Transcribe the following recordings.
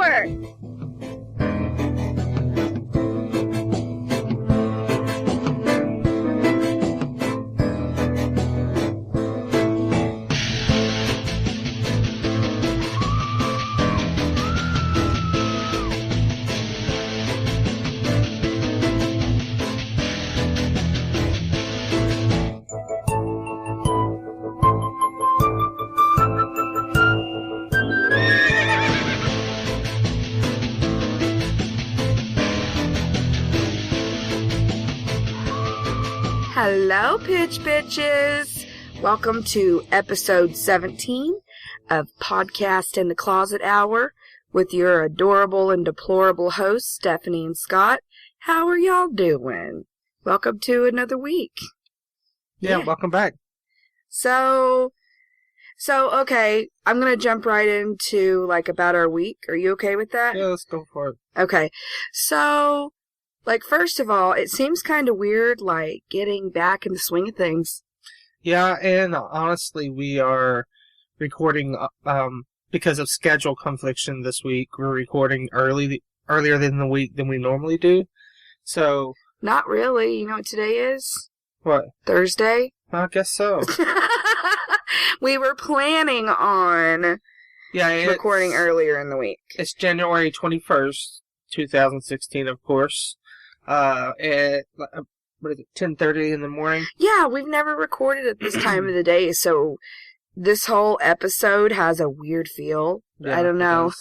Hour! Hello, Pitch Bitches! Welcome to episode 17 of Podcast in the Closet Hour with your adorable and deplorable hosts, Stephanie and Scott. How are y'all doing? Welcome to another week. Yeah, welcome back. So, okay, I'm going to jump right into, about our week. Are you okay with that? Yeah, let's go for it. Okay, so... first of all, it seems kind of weird, getting back in the swing of things. Yeah, and honestly, we are recording, because of schedule confliction this week, we're recording earlier than the week than we normally do. So... Not really. You know what today is? What? Thursday? I guess so. We were planning on recording earlier in the week. It's January 21st, 2016, of course. At, what is it, 10:30 in the morning? Yeah, we've never recorded at this time of the day, so this whole episode has a weird feel. Yeah, I don't know.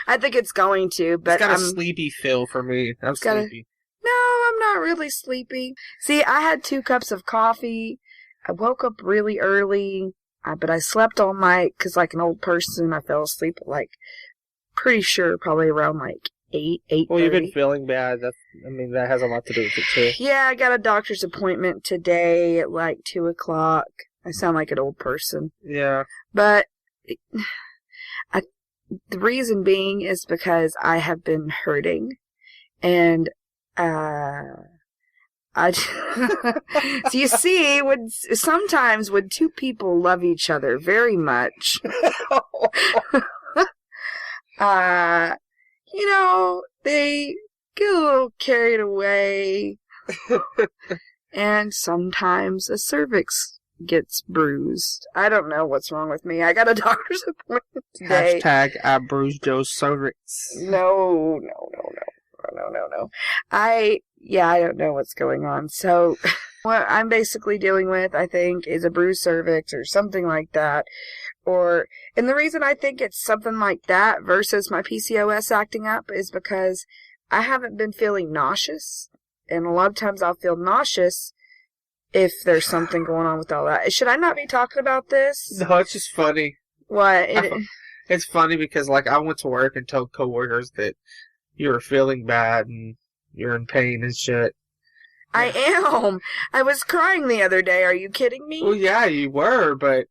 I think it's going to, but it's got a sleepy feel for me. I'm sleepy. No, I'm not really sleepy. See, I had 2 cups of coffee. I woke up really early, but I slept all night because, like an old person, I fell asleep at, pretty sure probably around, 8:30. Well, you've been feeling bad. That has a lot to do with it, too. Yeah, I got a doctor's appointment today at 2 o'clock. I sound like an old person. Yeah. But the reason being is because I have been hurting. And, so you see, sometimes when 2 people love each other very much, they get a little carried away, and sometimes a cervix gets bruised. I don't know what's wrong with me. I got a doctor's appointment today. Hashtag I bruised Joe's cervix. No. I don't know what's going on. So, what I'm basically dealing with, I think, is a bruised cervix or something like that. And the reason I think it's something like that versus my PCOS acting up is because I haven't been feeling nauseous. And a lot of times I'll feel nauseous if there's something going on with all that. Should I not be talking about this? No, it's just funny. What? It's funny because, I went to work and told coworkers that you were feeling bad and you're in pain and shit. I am. I was crying the other day. Are you kidding me? Well, yeah, you were, but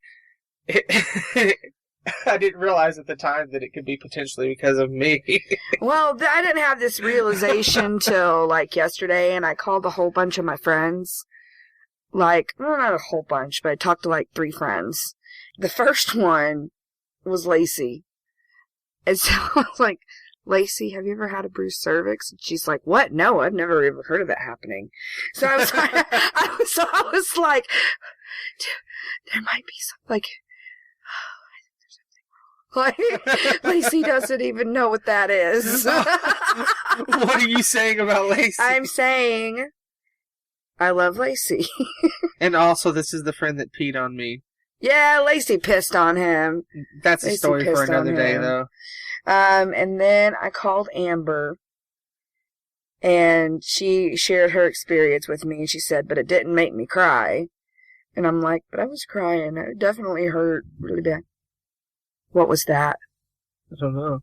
I didn't realize at the time that it could be potentially because of me. Well, I didn't have this realization till, yesterday, and I called a whole bunch of my friends. Well, not a whole bunch, but I talked to, 3 friends. The first one was Lacey. And so I was like, Lacey, have you ever had a bruised cervix? And she's like, what? No, I've never even heard of that happening. So I was like, there might be something, Lacey doesn't even know what that is. What are you saying about Lacey? I'm saying I love Lacey. And also, this is the friend that peed on me. Yeah, Lacey pissed on him. That's a story for another day, though. And then I called Amber, and she shared her experience with me, and she said, but it didn't make me cry. And I'm like, but I was crying. It definitely hurt really bad. What was that? I don't know.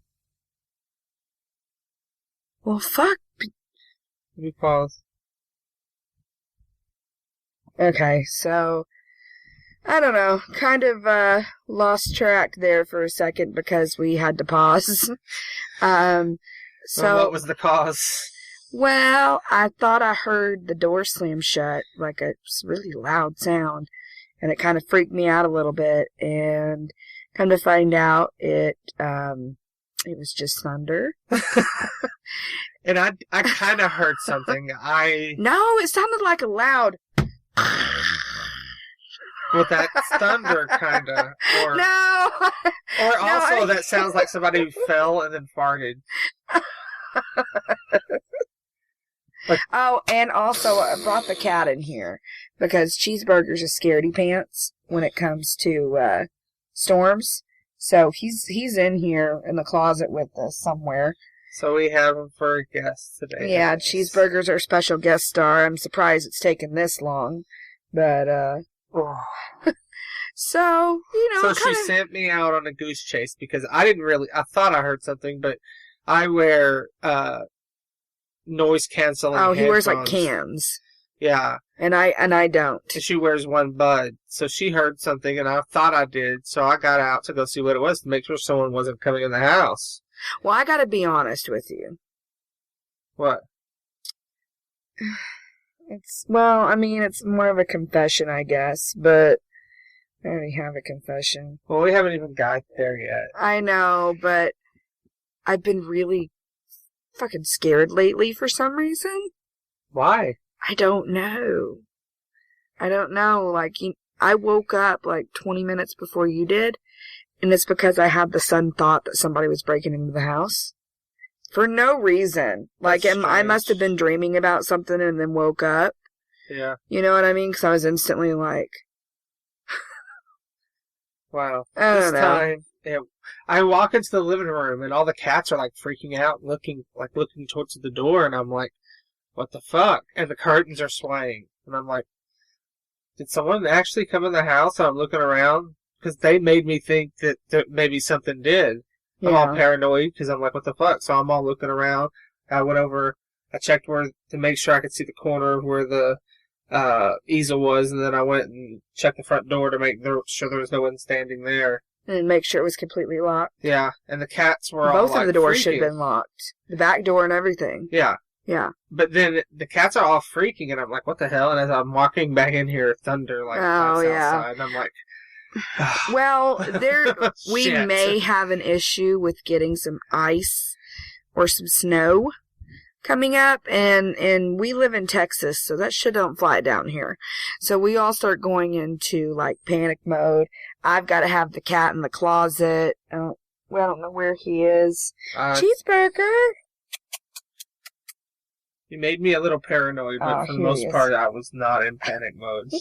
Well, fuck. Let me pause. Okay, so, I don't know, kind of lost track there for a second because we had to pause. Well, what was the cause? Well, I thought I heard the door slam shut, like a really loud sound, and it kind of freaked me out a little bit, and come to find out, it It was just thunder. And I kind of heard something. No, it sounded like a loud... Well, that's thunder, kind of. No! Or also that sounds like somebody who fell and then farted. Oh, and also I brought the cat in here because Cheeseburger's a scaredy pants when it comes to storms. So he's in here in the closet with us somewhere. So we have him for a guest today. Yeah, Cheeseburger's our special guest star. I'm surprised it's taken this long, but so So she sent me out on a goose chase because I thought I heard something, but I wear noise canceling. Oh, he headphones. wears like cans. Yeah. And I don't. And she wears one bud. So she heard something and I thought I did. So I got out to go see what it was to make sure someone wasn't coming in the house. Well, I gotta be honest with you. What? It's more of a confession, I guess, but I already have a confession. Well, we haven't even got there yet. I know, but I've been really fucking scared lately for some reason. Why? I don't know. Like, I woke up like 20 minutes before you did, and it's because I had the sudden thought that somebody was breaking into the house. For no reason. Like, I must have been dreaming about something and then woke up. Yeah. You know what I mean? Because I was instantly like... Wow. I don't know. Time, I walk into the living room and all the cats are like freaking out, looking towards the door, and I'm like, what the fuck? And the curtains are swaying. And I'm like, did someone actually come in the house? And I'm looking around because they made me think that maybe something did. I'm all paranoid because I'm like, what the fuck? So I'm all looking around. I went over, I checked to make sure I could see the corner of where the easel was, and then I went and checked the front door to make sure there was no one standing there. And make sure it was completely locked. Yeah, and the cats were Both all of the doors freaking. should have been locked. The back door and everything. Yeah. Yeah. But then the cats are all freaking, and I'm like, what the hell? And as I'm walking back in here, thunder outside, and I'm like... Well, we may have an issue with getting some ice or some snow coming up, and we live in Texas, so that shit don't fly down here. So we all start going into like panic mode. I've got to have the cat in the closet. I don't know where he is. Cheeseburger. You made me a little paranoid, but for the most part, I was not in panic mode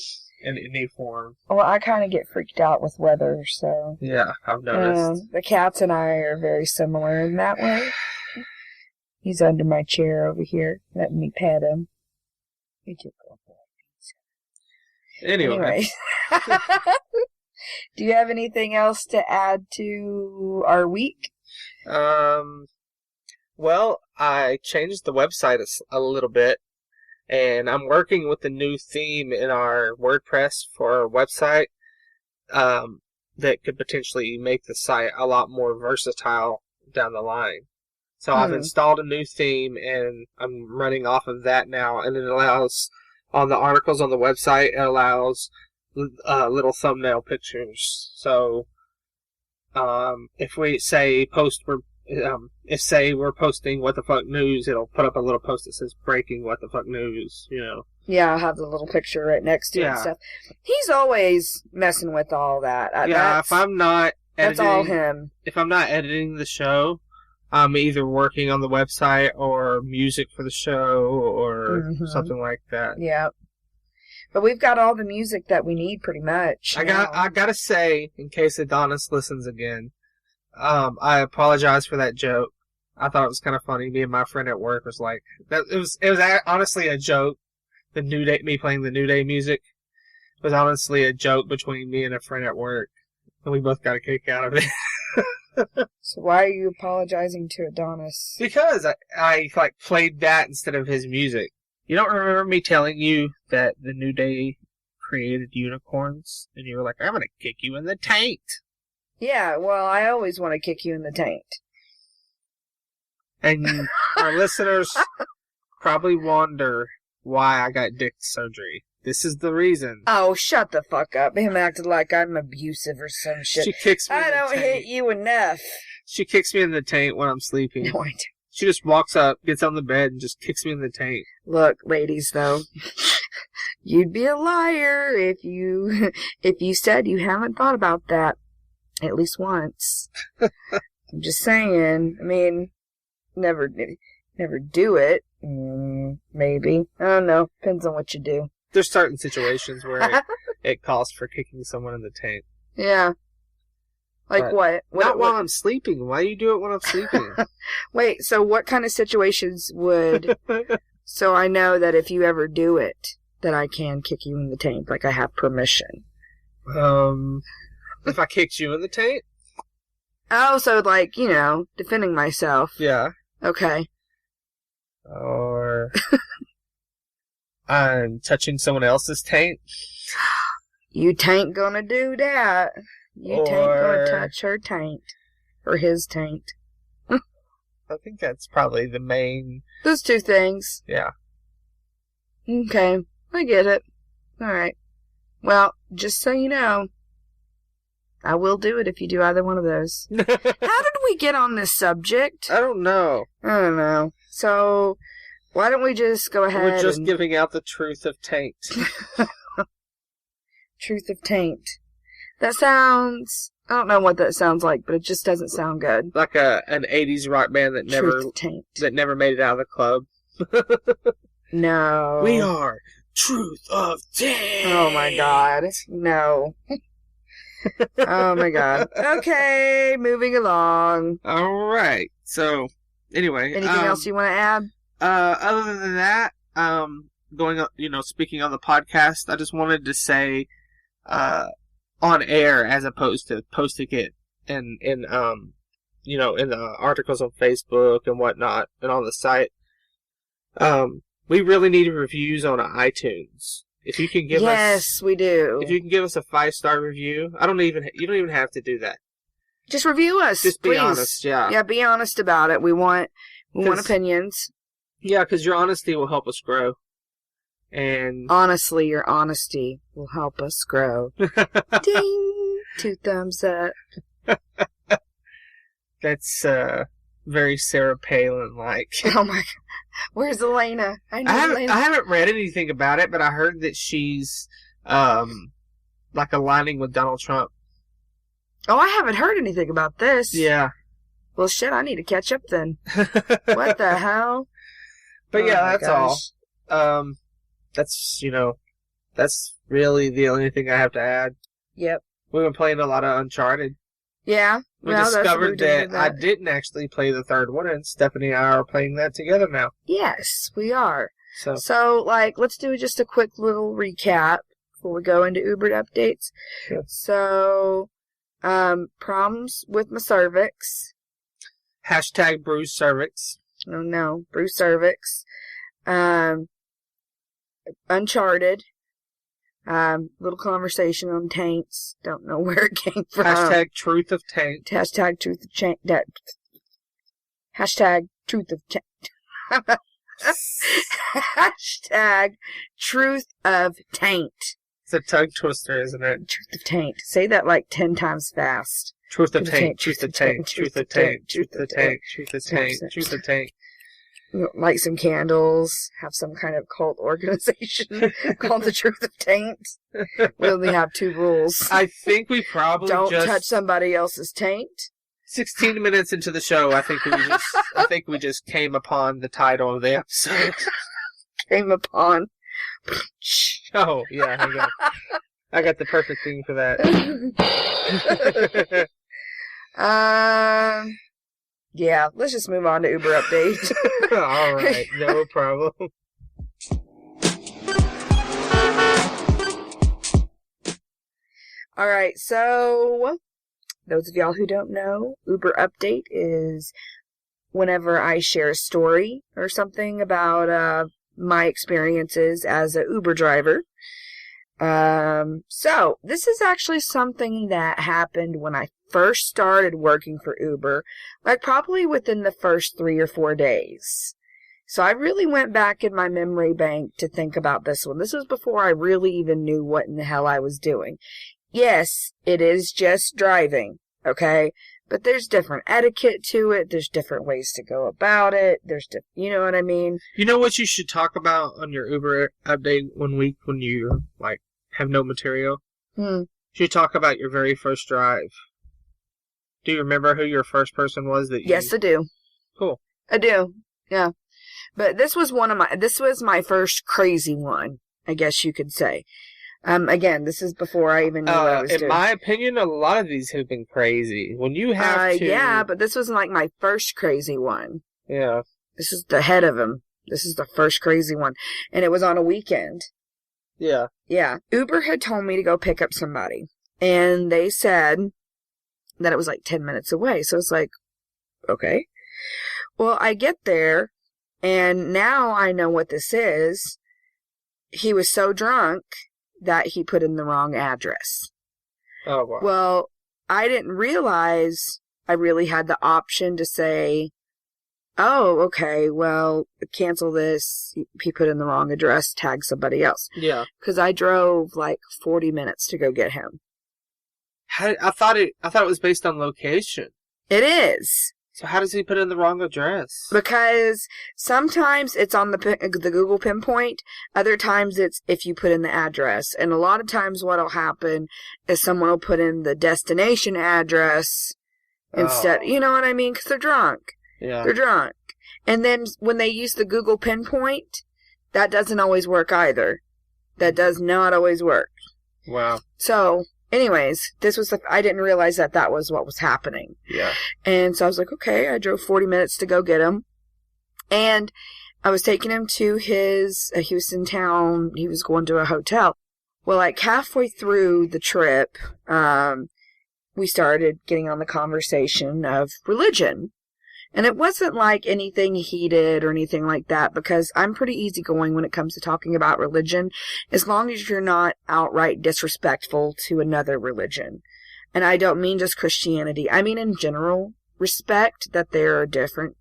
in any form. Well, I kind of get freaked out with weather, so... Yeah, I've noticed. The cats and I are very similar in that way. He's under my chair over here, letting me pet him. Anyway. Do you have anything else to add to our week? Well, I changed the website a little bit, and I'm working with a new theme in our WordPress for our website that could potentially make the site a lot more versatile down the line. So I've installed a new theme, and I'm running off of that now, and it allows, on the articles on the website, it allows little thumbnail pictures. So if we say we're posting What the Fuck News, it'll put up a little post that says Breaking What the Fuck News, Yeah, I'll have the little picture right next to it and stuff. He's always messing with all that. If I'm not editing... That's all him. If I'm not editing the show, I'm either working on the website or music for the show or something like that. Yeah. But we've got all the music that we need pretty much. I gotta say, in case Adonis listens again, I apologize for that joke. I thought it was kind of funny. Me and my friend at work was like, it was honestly a joke. Me playing the New Day music was honestly a joke between me and a friend at work, and we both got a kick out of it. So why are you apologizing to Adonis? Because I played that instead of his music. You don't remember me telling you that the New Day created unicorns, and you were like, I'm gonna kick you in the taint. Yeah, well, I always want to kick you in the taint. And our listeners probably wonder why I got dick surgery. This is the reason. Oh, shut the fuck up. Him acted like I'm abusive or some shit. She kicks me I don't hit you enough. She kicks me in the taint when I'm sleeping. No, I don't. She just walks up, gets on the bed, and just kicks me in the taint. Look, ladies, though, you'd be a liar if you said you haven't thought about that at least once. I'm just saying. I mean, never do it. Maybe. I don't know. Depends on what you do. There's certain situations where it calls for kicking someone in the taint. Yeah. Like but what? Not while I'm sleeping. Why do you do it when I'm sleeping? Wait, so what kind of situations would... So I know that if you ever do it, that I can kick you in the taint, like I have permission. If I kicked you in the taint? Oh, so like, defending myself. Yeah. Okay. Or I'm touching someone else's taint. You taint gonna do that. You taint gonna touch her taint. Or his taint. I think that's probably the main... Those two things. Yeah. Okay. I get it. Alright. Well, just so you know, I will do it if you do either one of those. How did we get on this subject? I don't know. I don't know. So, why don't we just go ahead We're just giving out the truth of taint. Truth of taint. That sounds... I don't know what that sounds like, but it just doesn't sound good. Like an 80s rock band that never made it out of the club. No. We are Truth of Taint. Oh my god. No. Oh my god. Okay, moving along. Alright. So, anyway. Anything else you want to add? Other than that, going on, speaking on the podcast, I just wanted to say, on air as opposed to posting it in the articles on Facebook and whatnot and on the site. We really need reviews on iTunes. If you can give us... Yes, we do. If you can give us a 5-star review, you don't even have to do that. Just review us, Just be please. honest, yeah. Yeah, be honest about it. We want opinions. Yeah, because your honesty will help us grow. And honestly, your honesty will help us grow. Ding! 2 thumbs up. That's very Sarah Palin-like. Oh my god. Where's Elena? I haven't read anything about it, but I heard that she's like aligning with Donald Trump. Oh, I haven't heard anything about this. Yeah. Well, shit, I need to catch up then. What the hell? But yeah, that's all. That's really the only thing I have to add. Yep. We've been playing a lot of Uncharted. Yeah. We discovered that I didn't actually play the third one, and Stephanie and I are playing that together now. Yes, we are. So let's do just a quick little recap before we go into Uber updates. Sure. So, problems with my cervix. # bruised cervix. Oh no, bruised cervix. Uncharted. Little conversation on taints. Don't know where it came from. # truth of taint. # truth of taint. # truth of taint. Truth of taint. It's a tongue twister, isn't it? Truth of taint. Say that like 10 times fast. Truth of taint. Truth of taint. Truth of taint. Truth of taint. Truth of taint. Truth of taint. Light some candles, have some kind of cult organization called the Truth of Taint. We only have 2 rules. I think we probably don't touch somebody else's taint. 16 minutes into the show, I think we just came upon the title of the episode. Came upon. Oh yeah, I got the perfect thing for that. Yeah, let's just move on to Uber update. All right, no problem. All right, so those of y'all who don't know, Uber update is whenever I share a story or something about my experiences as a Uber driver. So this is actually something that happened when I first started working for Uber, like probably within the first 3 or 4 days. So I really went back in my memory bank to think about this one. This was before I really even knew what in the hell I was doing. Yes, it is just driving, okay? But there's different etiquette to it. There's different ways to go about it. You know what I mean? You know what you should talk about on your Uber update one week when you, like, have no material? You should talk about your very first drive. Do you remember who your first person was that you... Yes, I do. Cool. I do. Yeah. But this was my first crazy one, I guess you could say. Again, this is before I even knew what I was doing. In my opinion, a lot of these have been crazy. When you have to... Yeah, but this was like my first crazy one. Yeah. This is the head of them. This is the first crazy one. And it was on a weekend. Yeah. Yeah. Uber had told me to go pick up somebody. And they said that it was like 10 minutes away. So it's like, okay. Well, I get there, and now I know what this is. He was so drunk that he put in the wrong address. Oh, wow. Well, I didn't realize I really had the option to say, oh, okay, well, cancel this. He put in the wrong address, tag somebody else. Yeah. Because I drove like 40 minutes to go get him. I thought it was based on location. It is. So how does he put in the wrong address? Because sometimes it's on the Google pinpoint. Other times it's if you put in the address. And a lot of times what'll happen is someone will put in the destination address instead. You know what I mean? Because they're drunk. Yeah. They're drunk. And then when they use the Google pinpoint, that doesn't always work either. That does not always work. Wow. So... anyways, I didn't realize that was what was happening. Yeah. And so I was like, okay, I drove 40 minutes to go get him. And I was taking him to he was in town, he was going to a hotel. Well, like halfway through the trip, we started getting on the conversation of religion. And it wasn't like anything heated or anything like that, because I'm pretty easygoing when it comes to talking about religion, as long as you're not outright disrespectful to another religion. And I don't mean just Christianity. I mean in general, respect that there are different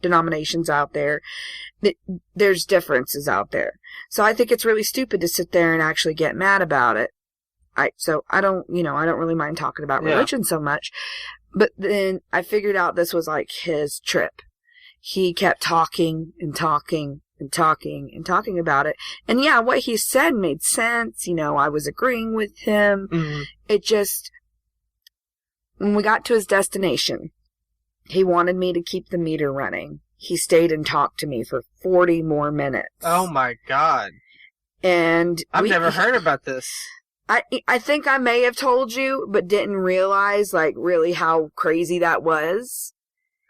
denominations out there. There's differences out there. So I think it's really stupid to sit there and actually get mad about it. I don't really mind talking about religion so much. But then I figured out this was like his trip. He kept talking and talking and talking and talking about it. And yeah, what he said made sense. I was agreeing with him. Mm-hmm. It just, when we got to his destination, he wanted me to keep the meter running. He stayed and talked to me for 40 more minutes. Oh my God. And I've never heard about this. I think I may have told you, but didn't realize, like, really how crazy that was.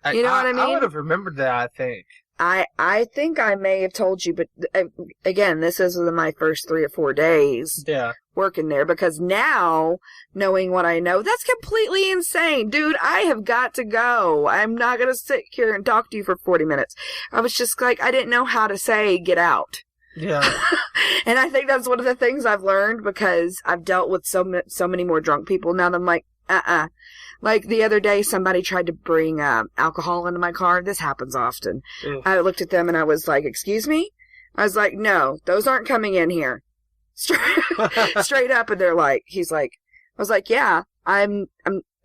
You know what I mean? I would have remembered that, I think. I think I may have told you, but again, this is my first 3 or 4 days working there, because now, knowing what I know, that's completely insane. Dude, I have got to go. I'm not going to sit here and talk to you for 40 minutes. I was just like, I didn't know how to say, get out. Yeah. And I think that's one of the things I've learned, because I've dealt with so many more drunk people now that I'm like, Like the other day, somebody tried to bring alcohol into my car. This happens often. Ugh. I looked at them and I was like, excuse me? I was like, no, those aren't coming in here. Straight up. And he's like, I was like, yeah, I'm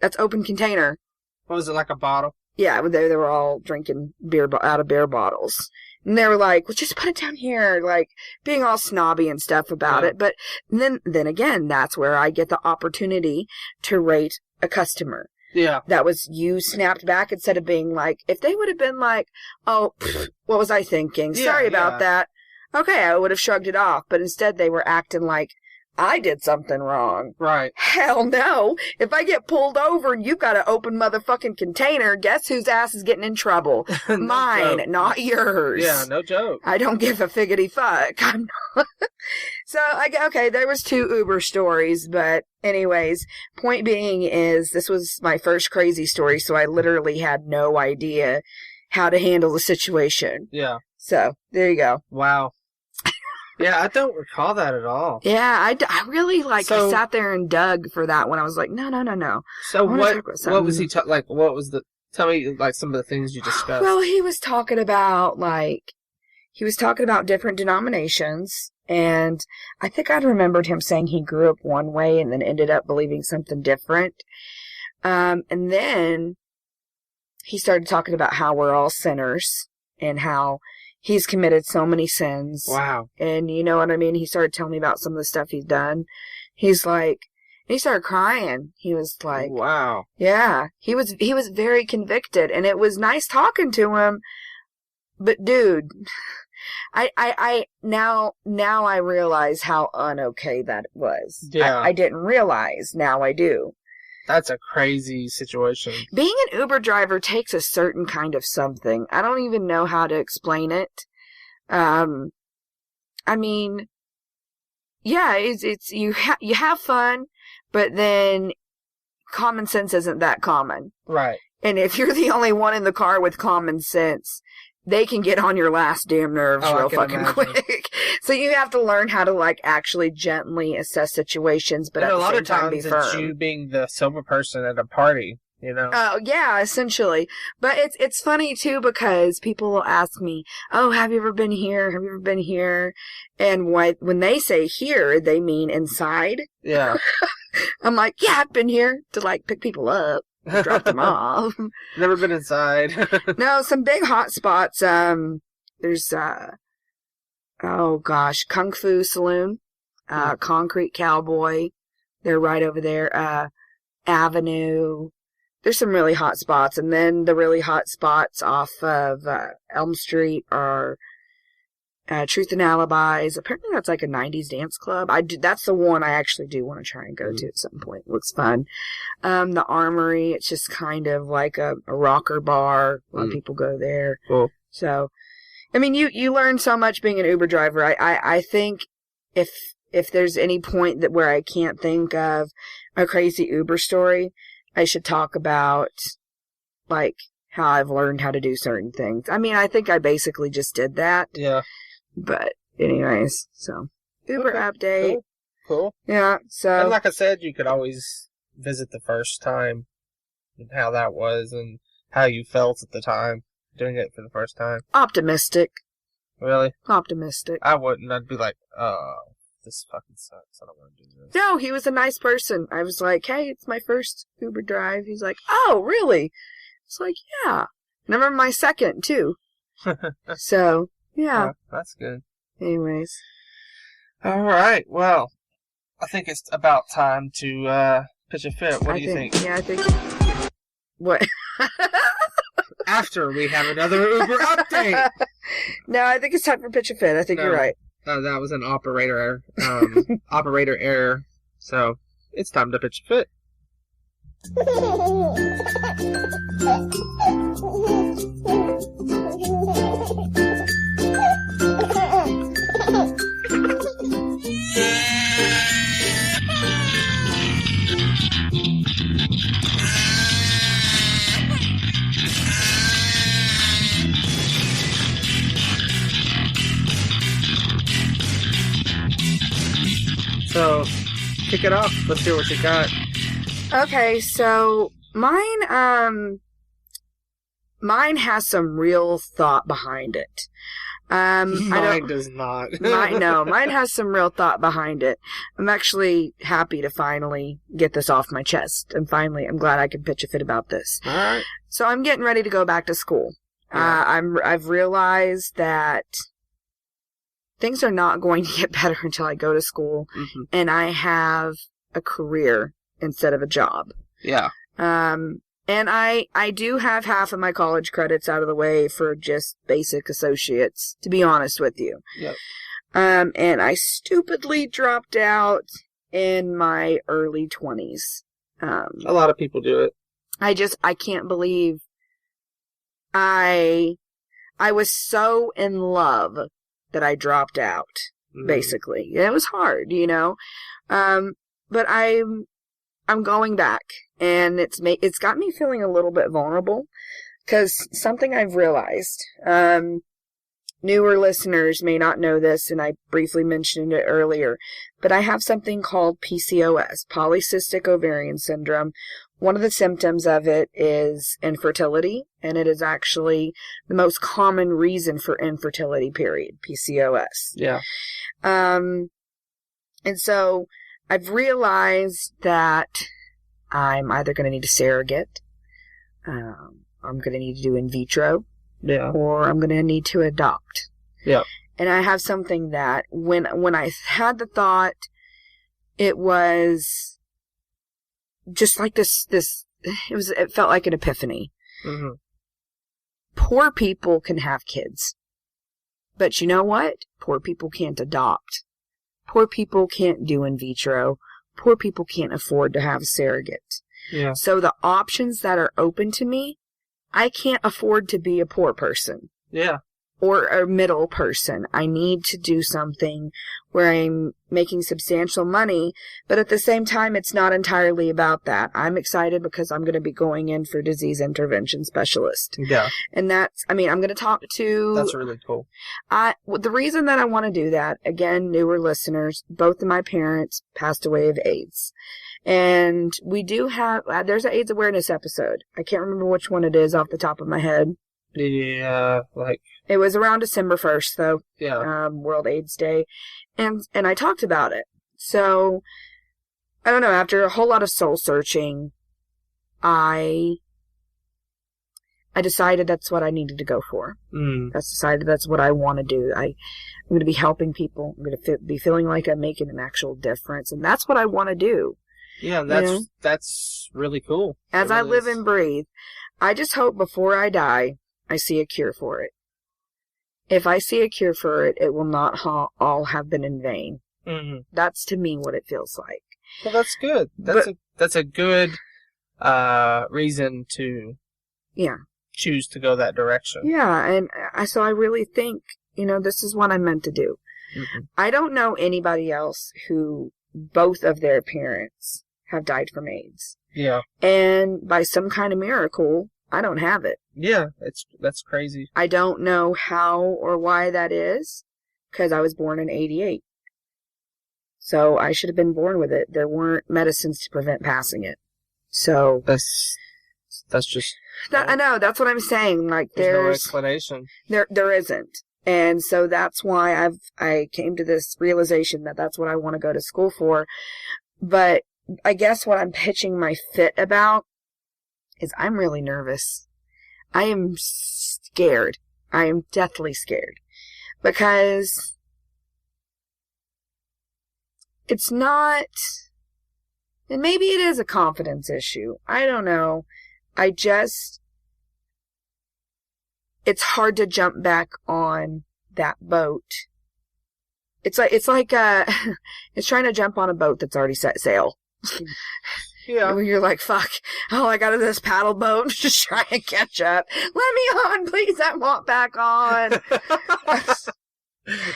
that's open container. What was it, like a bottle? Yeah, they were all drinking beer out of beer bottles. And they were like, well, just put it down here, like, being all snobby and stuff about it. But then again, that's where I get the opportunity to rate a customer. Yeah. That was, you snapped back instead of being like, if they would have been like, oh, what was I thinking? Sorry about that. Okay, I would have shrugged it off. But instead they were acting like I did something wrong. Right. Hell no. If I get pulled over and you've got an open motherfucking container, guess whose ass is getting in trouble? No Mine, joke. not yours. Yeah, no joke. I don't give a figgity fuck. I'm not. So, okay, there was 2 Uber stories, but anyways, point being is this was my first crazy story, so I literally had no idea how to handle the situation. Yeah. So, there you go. Wow. Yeah, I don't recall that at all. Yeah, I really, sat there and dug for that one. I was like, no. So what was he, what was tell me, some of the things you discussed. Well, he was talking about, different denominations, and I think I remembered him saying he grew up one way and then ended up believing something different. And then he started talking about how we're all sinners and how he's committed so many sins. Wow. And you know what I mean? He started telling me about some of the stuff he's done. He's like, he started crying. He was like, wow. Yeah. He was very convicted, and it was nice talking to him. But dude, I now I realize how unokay that was. Yeah. I didn't realize. Now I do. That's a crazy situation. Being an Uber driver takes a certain kind of something. I don't even know how to explain it. I mean, yeah, it's you have fun, but then common sense isn't that common. Right. And if you're the only one in the car with common sense, they can get on your last damn nerves real fucking quick. So you have to learn how to, like, actually gently assess situations, but and at a the lot same of time be times firm. it's you being the sober person at a party, you know? Oh, yeah, essentially. But it's funny, too, because people will ask me, oh, have you ever been here? Have you ever been here? And when they say here, they mean inside. Yeah. I'm like, yeah, I've been here to, like, pick people up. Drop them off. Never been inside. No, some big hot spots. There's, oh gosh, Kung Fu Saloon, Concrete Cowboy. They're right over there. Avenue. There's some really hot spots. And then the really hot spots off of Elm Street are Truth and Alibis. Apparently that's like a 90s dance club. That's the one I actually do want to try and go to at some point. It looks fun. The Armory, it's just kind of like a rocker bar. A lot of people go there. Cool. So, I mean, you learn so much being an Uber driver. I think if there's any point where I can't think of a crazy Uber story, I should talk about, like, how I've learned how to do certain things. I mean, I think I basically just did that. Yeah. But anyways, so Uber update. Cool. Yeah, so. And like I said, you could always visit the first time and how that was and how you felt at the time doing it for the first time. Optimistic. Really? Optimistic. I wouldn't. I'd be like, oh, this fucking sucks. I don't want to do this. No, he was a nice person. I was like, hey, it's my first Uber drive. He's like, oh, really? It's like, yeah. And I remember my second, too. So, yeah. That's good. Anyways. All right. Well, I think it's about time to pitch a fit. What do you think? Yeah, I think. What? After we have another Uber update. No, I think it's time for pitch a fit. I think you're right. That was an operator error. So it's time to pitch a fit. So, kick it off. Let's hear what you got. Okay, so mine has some real thought behind it. Mine does not. Mine has some real thought behind it. I'm actually happy to finally get this off my chest, and finally, I'm glad I can pitch a fit about this. All right. So I'm getting ready to go back to school. Yeah. I've realized that things are not going to get better until I go to school, and I have a career instead of a job. Yeah. And I do have half of my college credits out of the way for just basic associates, to be honest with you. Yep. And I stupidly dropped out in my early 20s. A lot of people do it. I can't believe I was so in love that I dropped out, basically. It was hard, you know? But I'm going back, and it's got me feeling a little bit vulnerable, because something I've realized, newer listeners may not know this, and I briefly mentioned it earlier, but I have something called PCOS, polycystic ovarian syndrome. One of the symptoms of it is infertility, and it is actually the most common reason for infertility, period, PCOS. Yeah. And so I've realized that I'm either going to need a surrogate, I'm going to need to do in vitro, or I'm going to need to adopt. Yeah. And I have something that when I had the thought, it was just like this, it felt like an epiphany. Mm-hmm. Poor people can have kids. But you know what? Poor people can't adopt. Poor people can't do in vitro. Poor people can't afford to have a surrogate. Yeah. So the options that are open to me, I can't afford to be a poor person. Yeah. Or a middle person. I need to do something where I'm making substantial money, but at the same time, it's not entirely about that. I'm excited because I'm going to be going in for disease intervention specialist. Yeah. And I'm going to talk to... That's really cool. The reason that I want to do that, again, newer listeners, both of my parents passed away of AIDS. And we do have... there's an AIDS awareness episode. I can't remember which one it is off the top of my head. Yeah, It was around December 1st, though. Yeah. World AIDS Day. And I talked about it. So, I don't know, after a whole lot of soul searching, I decided that's what I needed to go for. Decided that's what I want to do. I'm going to be helping people. I'm going to be feeling like I'm making an actual difference. And that's what I want to do. Yeah, that's really cool. As I live and breathe, I just hope before I die, I see a cure for it. If I see a cure for it, it will not all have been in vain. Mm-hmm. That's to me what it feels like. Well, that's good. That's a good reason to choose to go that direction. Yeah, and so I really think, this is what I'm meant to do. Mm-hmm. I don't know anybody else who both of their parents have died from AIDS. Yeah. And by some kind of miracle, I don't have it. Yeah, that's crazy. I don't know how or why that is, because I was born in 88. So I should have been born with it. There weren't medicines to prevent passing it. So that's just... I know, that's what I'm saying. Like, there's no explanation. There isn't. And so that's why I came to this realization that that's what I want to go to school for. But I guess what I'm pitching my fit about is I'm really nervous. I am scared. I am deathly scared. Because it's not, and maybe it is a confidence issue. I don't know. It's hard to jump back on that boat. It's like it's trying to jump on a boat that's already set sail. Yeah. You're like, fuck, all I got is this paddle boat, just trying to catch up. Let me on, please, I want back on.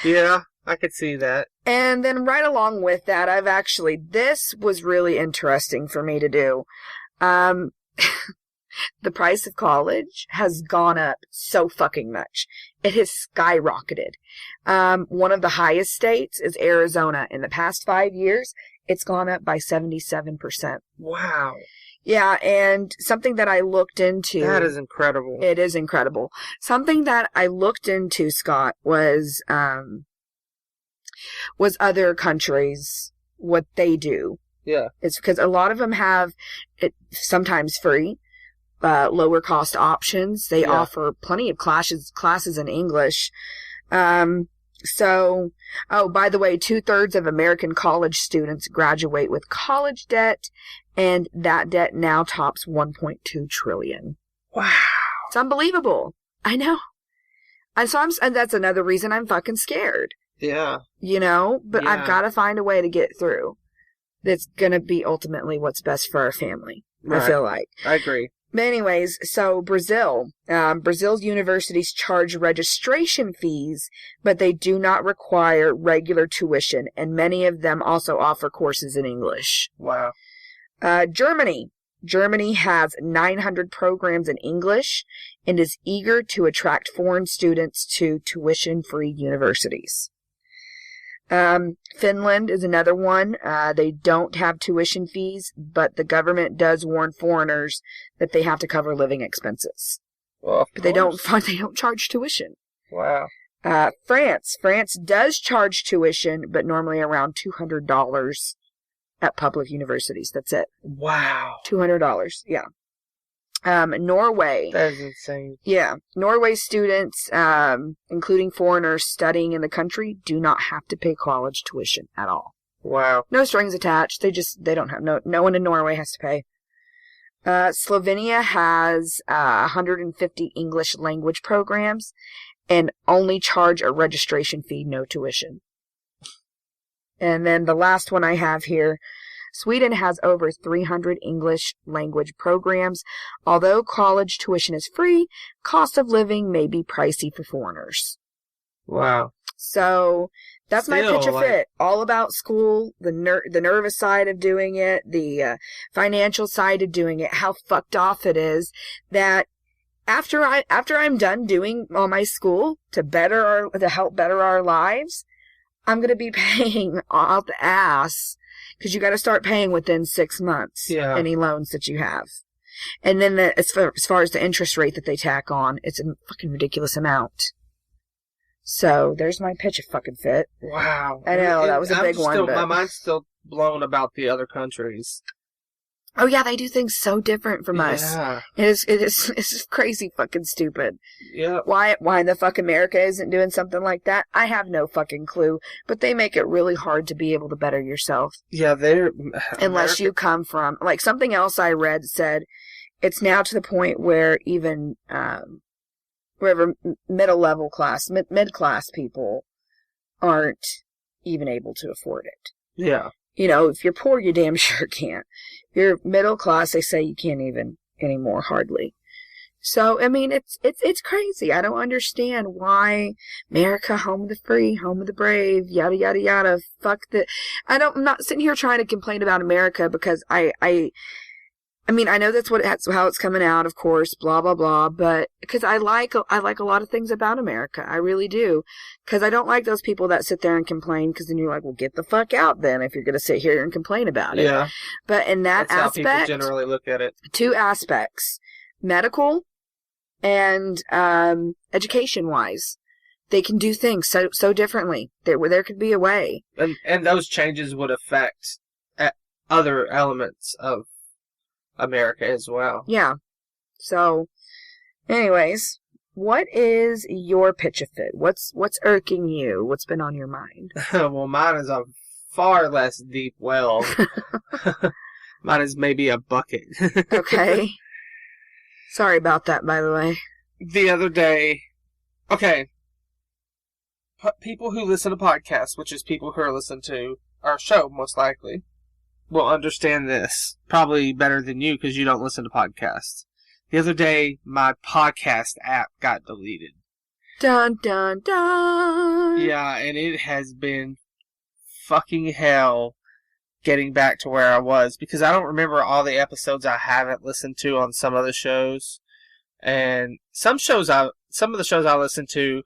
Yeah, I could see that. And then right along with that, this was really interesting for me to do. The price of college has gone up so fucking much. It has skyrocketed. One of the highest states is Arizona. In the past 5 years, it's gone up by 77%. Wow. Yeah, and something that I looked into... That is incredible. It is incredible. Something that I looked into, Scott, was other countries, what they do. Yeah. It's because a lot of them have it sometimes free, lower cost options. They offer plenty of classes in English. So, by the way, 2/3 of American college students graduate with college debt, and that debt now tops $1.2 trillion. Wow. It's unbelievable. I know. And so and that's another reason I'm fucking scared. Yeah. But I've got to find a way to get through. That's going to be ultimately what's best for our family. Right. I feel like. I agree. But anyways, so Brazil's universities charge registration fees, but they do not require regular tuition, and many of them also offer courses in English. Wow. Germany has 900 programs in English and is eager to attract foreign students to tuition-free universities. Finland is another one. They don't have tuition fees, but the government does warn foreigners that they have to cover living expenses. Well, but they don't charge tuition. Wow. France does charge tuition, but normally around $200 at public universities. That's it. Wow. $200. Yeah. Norway. That is insane. Yeah. Norway students, including foreigners studying in the country, do not have to pay college tuition at all. Wow. No strings attached. They don't have, no one in Norway has to pay. Slovenia has 150 English language programs and only charge a registration fee, no tuition. And then the last one I have here, Sweden has over 300 English language programs. Although college tuition is free, cost of living may be pricey for foreigners. Wow. So that's my pitch of Like, fit. All about school, the nervous side of doing it, the financial side of doing it, how fucked off it is that after I'm done doing all my school to help better our lives, I'm going to be paying out the ass, because you got to start paying within 6 months. Yeah. Any loans that you have. And then as far as the interest rate that they tack on, it's a fucking ridiculous amount. So there's my pitch of fucking fit. Wow. I know, that was a big one. My mind's still blown about the other countries. Oh yeah, they do things so different from us. Yeah. It's crazy fucking stupid. Yeah. Why the fuck America isn't doing something like that? I have no fucking clue. But they make it really hard to be able to better yourself. Yeah, Unless you come from, like, something else I read said, it's now to the point where even wherever middle-level class, mid-class people aren't even able to afford it. Yeah. You know, if you're poor, you damn sure can't. If you're middle class, they say you can't even anymore, hardly. So, I mean, it's crazy. I don't understand why America, home of the free, home of the brave, yada, yada, yada. Fuck the... I'm not sitting here trying to complain about America because I mean, I know that's how it's coming out, of course, blah, blah, blah, but because I like a lot of things about America. I really do. Because I don't like those people that sit there and complain, because then you're like, well, get the fuck out then if you're going to sit here and complain about it. Yeah. But in that That's aspect, how people generally look at it. 2 aspects. Medical and education-wise. They can do things so differently. There could be a way. And those changes would affect other elements of America as well. Yeah. So, anyways, what is your pitch of fit? What's irking you? What's been on your mind? Well, mine is a far less deep well. Mine is maybe a bucket. Okay. Sorry about that, by the way. The other day, okay, people who listen to podcasts, which is people who are listening to our show, most likely, will understand this probably better than you because you don't listen to podcasts. The other day, my podcast app got deleted. Dun, dun, dun. Yeah, and it has been fucking hell getting back to where I was because I don't remember all the episodes I haven't listened to on some of the shows. And some of the shows I listen to,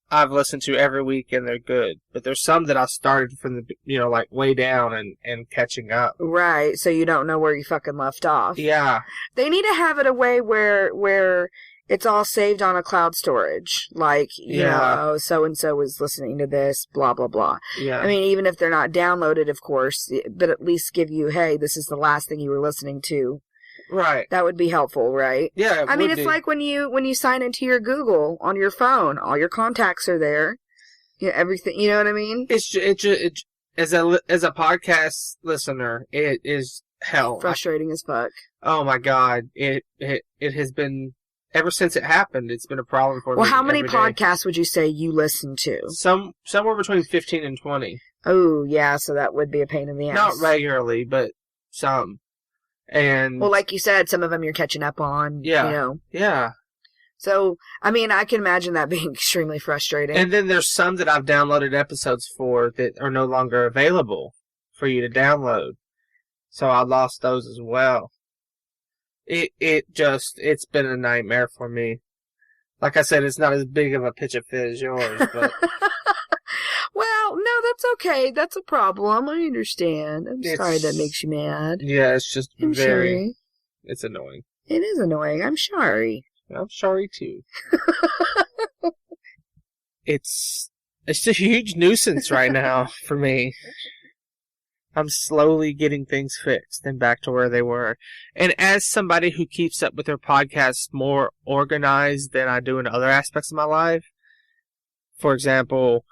I've listened to every week and they're good. But there's some that I started from the, like way down and catching up. Right, so you don't know where you fucking left off. Yeah. They need to have it a way where it's all saved on a cloud storage. Like, you know, oh, so-and-so was listening to this, blah, blah, blah. Yeah. I mean, even if they're not downloaded, of course, but at least give you, hey, this is the last thing you were listening to. Right. That would be helpful, right? Yeah, I mean, it's like when you sign into your Google on your phone, all your contacts are there. Yeah, everything, you know what I mean? It as a podcast listener, it is hell. Frustrating as fuck. Oh my god. It has been ever since it happened, it's been a problem for me. Well, how many every day. podcasts would you say you listen to? Somewhere between 15 and 20. Oh, yeah, so that would be a pain in the ass. Not regularly, but some. And well, like you said, some of them you're catching up on. Yeah. You know. Yeah. So, I mean, I can imagine that being extremely frustrating. And then there's some that I've downloaded episodes for that are no longer available for you to download. So I lost those as well. It's been a nightmare for me. Like I said, it's not as big of a pitch of fit as yours, but well, no, that's okay. That's a problem. I understand. I'm sorry that makes you mad. Yeah, it's just I'm sorry. It's annoying. It is annoying. I'm sorry. I'm sorry too. It's a huge nuisance right now for me. I'm slowly getting things fixed and back to where they were. And as somebody who keeps up with their podcast more organized than I do in other aspects of my life, for example,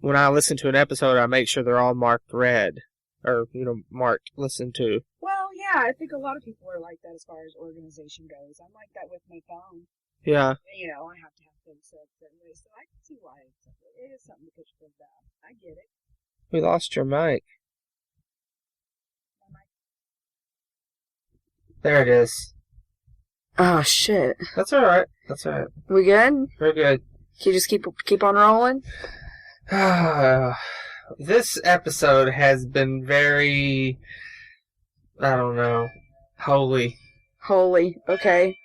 when I listen to an episode, I make sure they're all marked red. Or, marked listen to. Well, yeah, I think a lot of people are like that as far as organization goes. I'm like that with my phone. Yeah. I have to have things set up certain ways, so I can see why it is something to put your foot down. I get it. We lost your mic. My mic. There it is. Oh, shit. That's alright. We good? We're good. Can you just keep on rolling? This episode has been very, I don't know, holy. Holy, okay.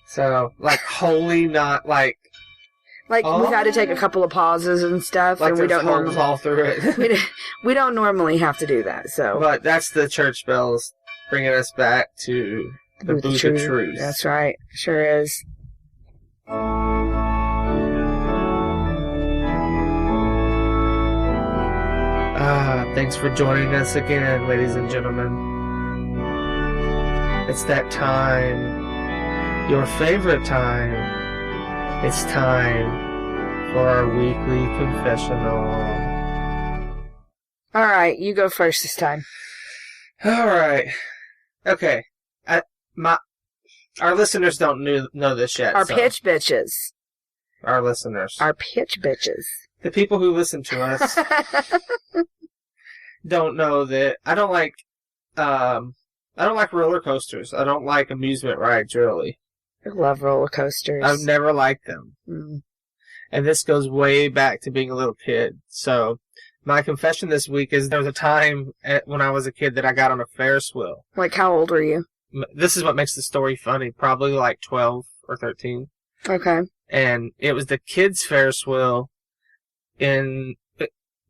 So, holy, not like... We've had to take a couple of pauses and stuff, and we don't normally all through it. we don't normally have to do that, so. But that's the church bells bringing us back to the booth of truth. That's right, sure is. Thanks for joining us again, ladies and gentlemen. It's that time, your favorite time. It's time for our weekly confessional. Alright, you go first this time. Alright. Okay. Our listeners don't know this yet. Our pitch bitches. Our listeners. Our pitch bitches. The people who listen to us don't know that I don't like roller coasters. I don't like amusement rides, really. I love roller coasters. I've never liked them. Mm. And this goes way back to being a little kid. So, my confession this week is there was a time when I was a kid that I got on a Ferris wheel. Like, how old were you? This is what makes the story funny. Probably like 12 or 13. Okay. And it was the kids' Ferris wheel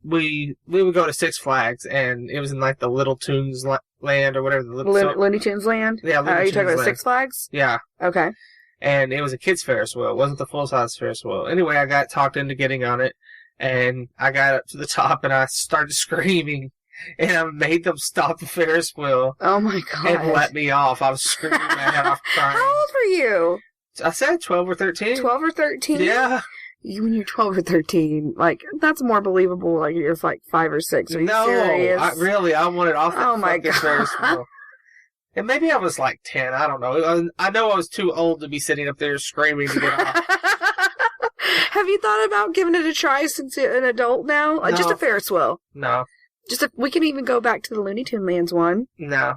we would go to Six Flags, and it was in like the Little Tunes land or whatever. Looney Tunes land? Yeah, Looney Tunes are you talking about land. Six Flags? Yeah. Okay. And it was a kid's Ferris wheel. It wasn't the full-size Ferris wheel. Anyway, I got talked into getting on it, and I got up to the top, and I started screaming, and I made them stop the Ferris wheel. Oh, my God. And let me off. I was screaming my head off crying. How old were you? I said 12 or 13. 12 or 13? Yeah. When you're 12 or 13, that's more believable. Like, you're 5 or 6. Are you serious? I wanted off that fucking Ferris wheel. And maybe I was like 10, I don't know. I know I was too old to be sitting up there screaming to get off. Have you thought about giving it a try since you're an adult now? No. Just a Ferris wheel. No. We can even go back to the Looney Tunes Lands one. No.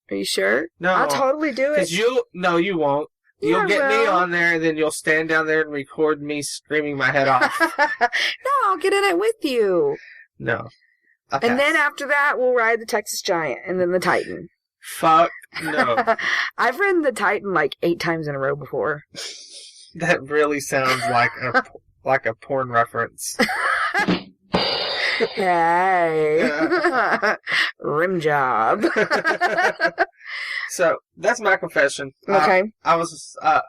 Are you sure? No. I'll totally do it. No, you won't. You'll get me on there, and then you'll stand down there and record me screaming my head off. No, I'll get in it with you. No. And then after that, we'll ride the Texas Giant and then the Titan. Fuck no. I've ridden the Titan 8 times in a row before. That really sounds like a porn reference. Hey. Rim job. So, that's my confession. Okay. I was a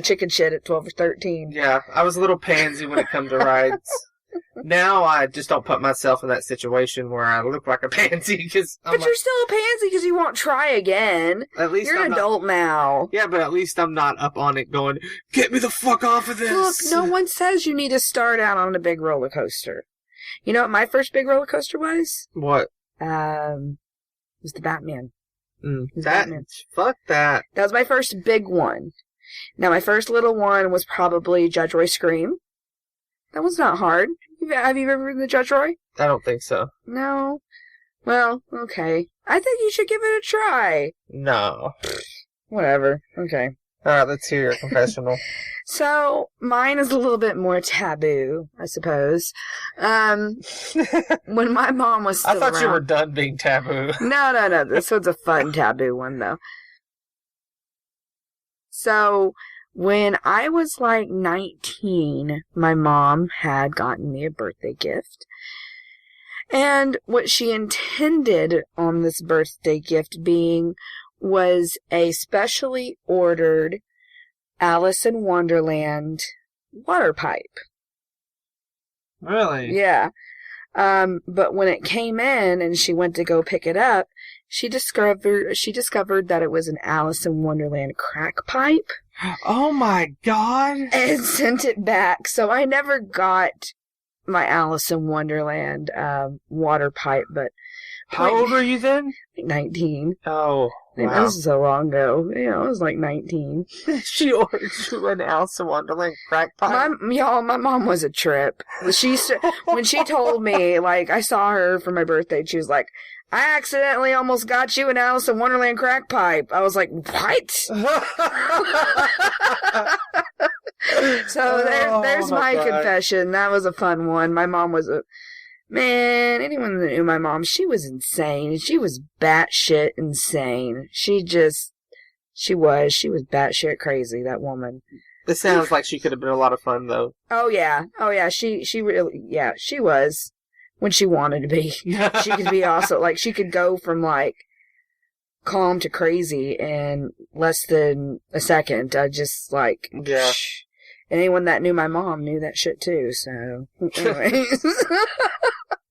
chicken shit at 12 or 13. Yeah, I was a little pansy when it comes to rides. Now I just don't put myself in that situation where I look like a pansy. But you're still a pansy because you won't try again. At least you're an adult now. Yeah, but at least I'm not up on it going, get me the fuck off of this. Look, no one says you need to start out on a big roller coaster. You know what my first big roller coaster was? What? It was the Batman. Batman. Fuck that. That was my first big one. Now, my first little one was probably Judge Roy Scream. That was not hard. Have you ever ridden the Judge Roy? I don't think so. No? Well, okay. I think you should give it a try. No. Whatever. Okay. Alright, let's hear your confessional. So, mine is a little bit more taboo, I suppose. When my mom was still I thought around, you were done being taboo. No. This one's a fun taboo one, though. So, when I was 19, my mom had gotten me a birthday gift. And what she intended on this birthday gift being was a specially ordered Alice in Wonderland water pipe. Really? Yeah. But when it came in and she went to go pick it up, she discovered that it was an Alice in Wonderland crack pipe. Oh my God. And sent it back. So I never got my Alice in Wonderland water pipe, but how old were you then? 19. Oh, wow. That was so long ago. I was like 19. She ordered you an Alice in Wonderland crack pipe. My mom was a trip. When she told me, like, I saw her for my birthday, she was like, I accidentally almost got you an Alice in Wonderland crack pipe. I was like, what? So there's my confession. That was a fun one. My mom was anyone that knew my mom, she was insane. She was batshit insane. She was batshit crazy, that woman. This sounds like she could have been a lot of fun, though. Oh yeah. She really, she was. When she wanted to be. She could be also, like, she could go from, like, calm to crazy in less than a second. I just, like, yeah. Anyone that knew my mom knew that shit too, so, anyways.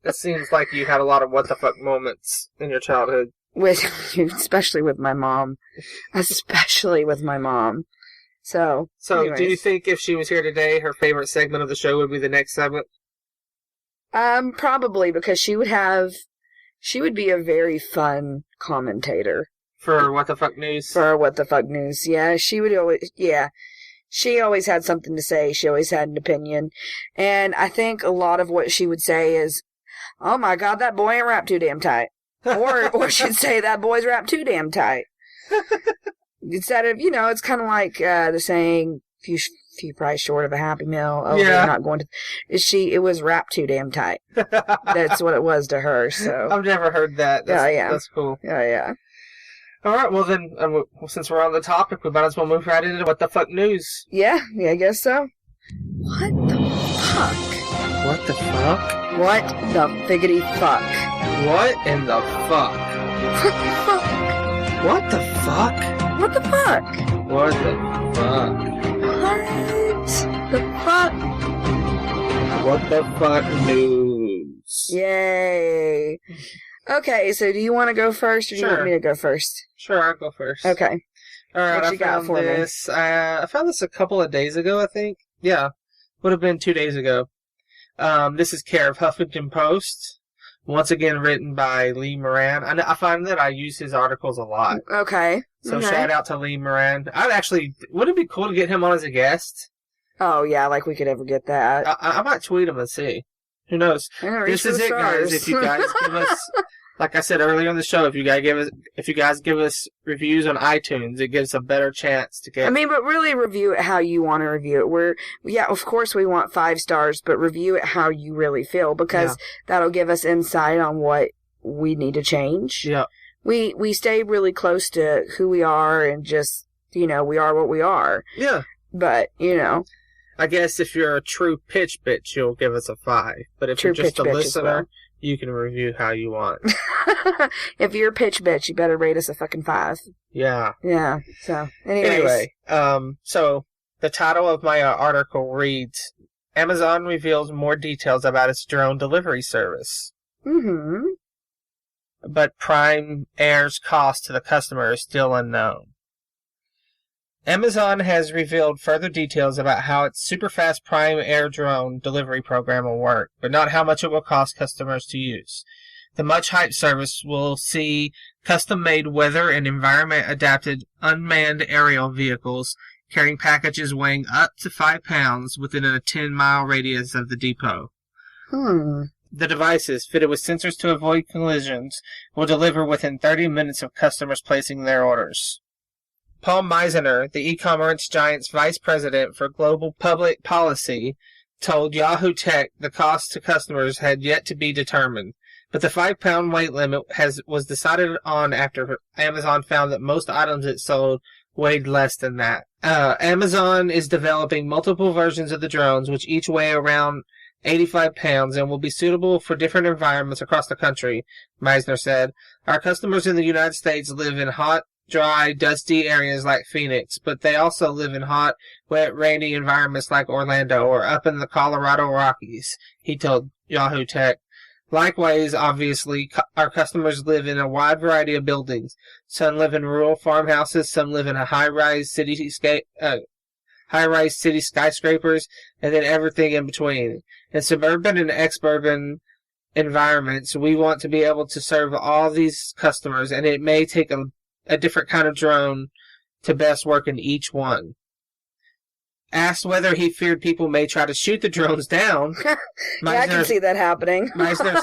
It seems like you had a lot of what the fuck moments in your childhood. Especially with my mom. So anyways. Do you think if she was here today, her favorite segment of the show would be the next segment? Probably, because she would be a very fun commentator. For What the Fuck News? For What the Fuck News, yeah. She always had something to say. She always had an opinion. And I think a lot of what she would say is, oh my God, that boy ain't wrapped too damn tight. Or she'd say, that boy's wrapped too damn tight. Instead of, it's kind of like the saying, few price short of a Happy Meal. Oh, yeah. They're not going to. It was wrapped too damn tight. That's what it was to her. So I've never heard that. That's cool. Yeah. All right. Well, then, since we're on the topic, we might as well move right into What the Fuck News. Yeah, I guess so. What the fuck? What the fuck? What the figgity fuck? What in the fuck? What the fuck? What the fuck? What the fuck? What the fuck? What the fuck? What the fuck news? Yay. Okay, so do you want to go first, or do you want me to go first? Sure, I'll go first. Okay. All right, what you got for me? I found this a couple of days ago, I think. Yeah, would have been 2 days ago. This is care of Huffington Post. Once again, written by Lee Moran. I find that I use his articles a lot. Okay. So shout out to Lee Moran. Would it be cool to get him on as a guest? Oh, yeah, like we could ever get that. I might tweet him and see. Who knows? This is it, guys. If you guys give us, like I said earlier in the show, if you guys give us reviews on iTunes, it gives a better chance to get. I mean, but really review it how you want to review it. Of course we want 5 stars, but review it how you really feel, because that'll give us insight on what we need to change. Yeah. We stay really close to who we are, and just, we are what we are. Yeah. But, I guess if you're a true pitch bitch, you'll give us a 5. But if you're just a listener, you can review how you want. If you're a pitch bitch, you better rate us a fucking 5. Yeah. Yeah. So, anyways. Anyway, so the title of my article reads, Amazon reveals more details about its drone delivery service. Mm-hmm. But Prime Air's cost to the customer is still unknown. Amazon has revealed further details about how its super-fast Prime Air drone delivery program will work, but not how much it will cost customers to use. The much-hyped service will see custom-made weather and environment-adapted unmanned aerial vehicles carrying packages weighing up to 5 pounds within a 10-mile radius of the depot. The devices, fitted with sensors to avoid collisions, will deliver within 30 minutes of customers placing their orders. Paul Meisner, the e-commerce giant's vice president for global public policy, told Yahoo Tech the cost to customers had yet to be determined, but the 5-pound weight limit was decided on after Amazon found that most items it sold weighed less than that. Amazon is developing multiple versions of the drones, which each weigh around 85 pounds and will be suitable for different environments across the country, Meisner said. Our customers in the United States live in hot, dry, dusty areas like Phoenix, but they also live in hot, wet, rainy environments like Orlando or up in the Colorado Rockies, he told Yahoo Tech. Likewise, obviously, our customers live in a wide variety of buildings. Some live in rural farmhouses, some live in a high-rise city skyscrapers, and then everything in between. In suburban and ex-urban environments, we want to be able to serve all these customers, and it may take a different kind of drone to best work in each one. Asked whether he feared people may try to shoot the drones down, Yeah, I can see that happening. Meisner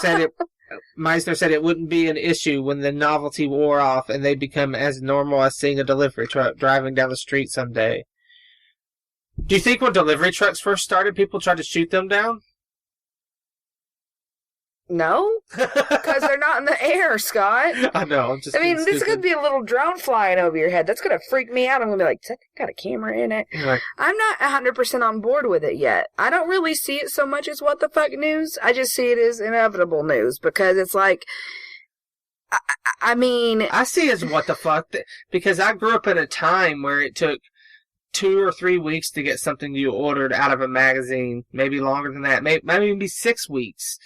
said it wouldn't be an issue when the novelty wore off and they become as normal as seeing a delivery truck driving down the street someday. Do you think when delivery trucks first started, people tried to shoot them down? No, because they're not in the air, Scott. I know. This could be a little drone flying over your head. That's going to freak me out. I'm going to be like, does that thing got a camera in it? Right. I'm not 100% on board with it yet. I don't really see it so much as what the fuck news. I just see it as inevitable news because it's like, I see it as what the fuck, because I grew up in a time where it took 2 or 3 weeks to get something you ordered out of a magazine. Maybe longer than that. Maybe 6 weeks.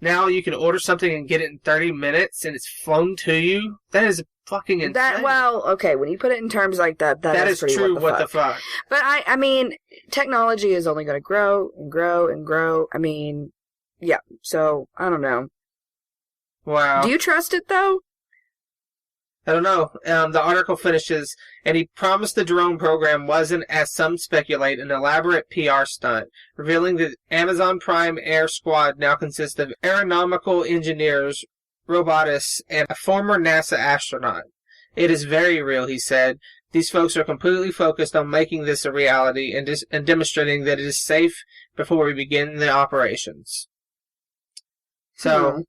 Now you can order something and get it in 30 minutes and it's flown to you. That is fucking insane. Okay, when you put it in terms like that, that is pretty true. What the fuck? But technology is only going to grow and grow and grow. Yeah, so I don't know. Wow. Do you trust it though? I don't know. The article finishes, and he promised the drone program wasn't, as some speculate, an elaborate PR stunt, revealing that Amazon Prime Air Squad now consists of aeronautical engineers, robotists, and a former NASA astronaut. It is very real, he said. These folks are completely focused on making this a reality and demonstrating that it is safe before we begin the operations. So,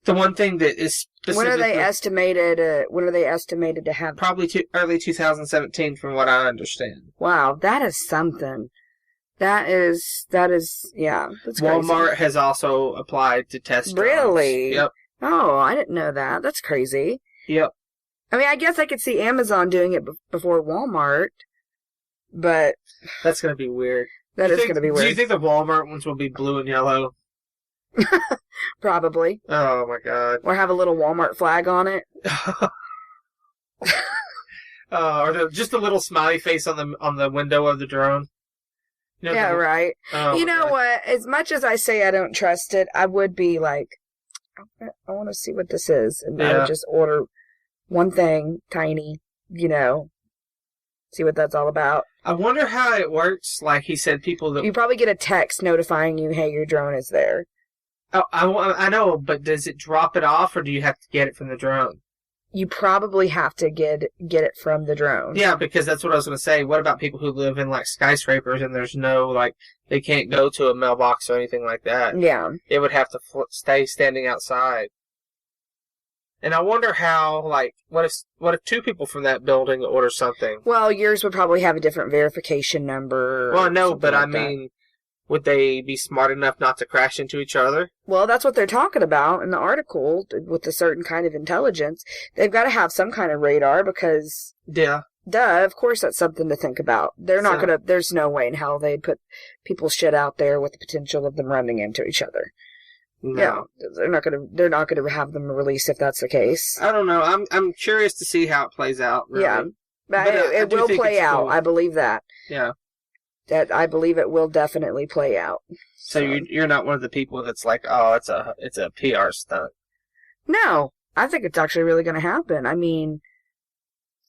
the one thing that is when are they estimated to have? Probably early 2017, from what I understand. Wow, that is something. That is, yeah. That's Walmart crazy. has also applied to test drones. Really? Yep. Oh, I didn't know that. That's crazy. Yep. I guess I could see Amazon doing it before Walmart, but that's going to be weird. That is going to be weird. Do you think the Walmart ones will be blue and yellow? Probably. Oh my god. Or have a little Walmart flag on it. Or just a little smiley face on the window of the drone. Yeah, right. Oh, you know what? As much as I say I don't trust it, I would be like, I want to see what this is. And I would just order one thing, tiny, see what that's all about. I wonder how it works. Like he said, you probably get a text notifying you, hey, your drone is there. Oh, I know, but does it drop it off, or do you have to get it from the drone? You probably have to get it from the drone. Yeah, because that's what I was going to say. What about people who live in, skyscrapers and there's no, they can't go to a mailbox or anything like that? Yeah. It would have to stay standing outside. And I wonder how, what if 2 people from that building order something? Well, yours would probably have a different verification number. Well, no, but would they be smart enough not to crash into each other? Well, that's what they're talking about in the article with a certain kind of intelligence. They've got to have some kind of radar because... Yeah. Duh, of course that's something to think about. They're not going to... There's no way in hell they'd put people's shit out there with the potential of them running into each other. No. Yeah, they're not gonna have them released if that's the case. I don't know. I'm curious to see how it plays out. Really. Yeah, but it will play out. Cool. I believe that. Yeah. That I believe it will definitely play out. So you're not one of the people that's like, oh, it's a PR stunt. No, I think it's actually really going to happen.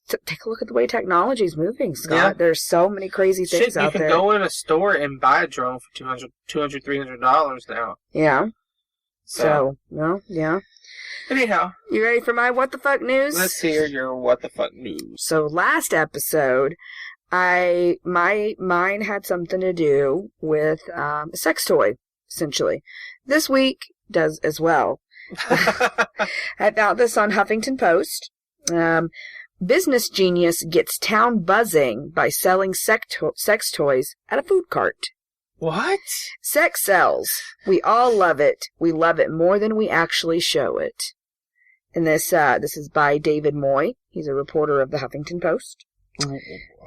Take a look at the way technology's moving, Scott. Yeah. There's so many crazy things out there. You can go in a store and buy a drone for $200, $300 now. Yeah. So, well, yeah. Anyhow. You ready for my what the fuck news? Let's hear your what the fuck news. So last episode, mine had something to do with a sex toy, essentially. This week does as well. I found this on Huffington Post. Business genius gets town buzzing by selling sex toys at a food cart. What? Sex sells. We all love it. We love it more than we actually show it. And this is by David Moy. He's a reporter of the Huffington Post.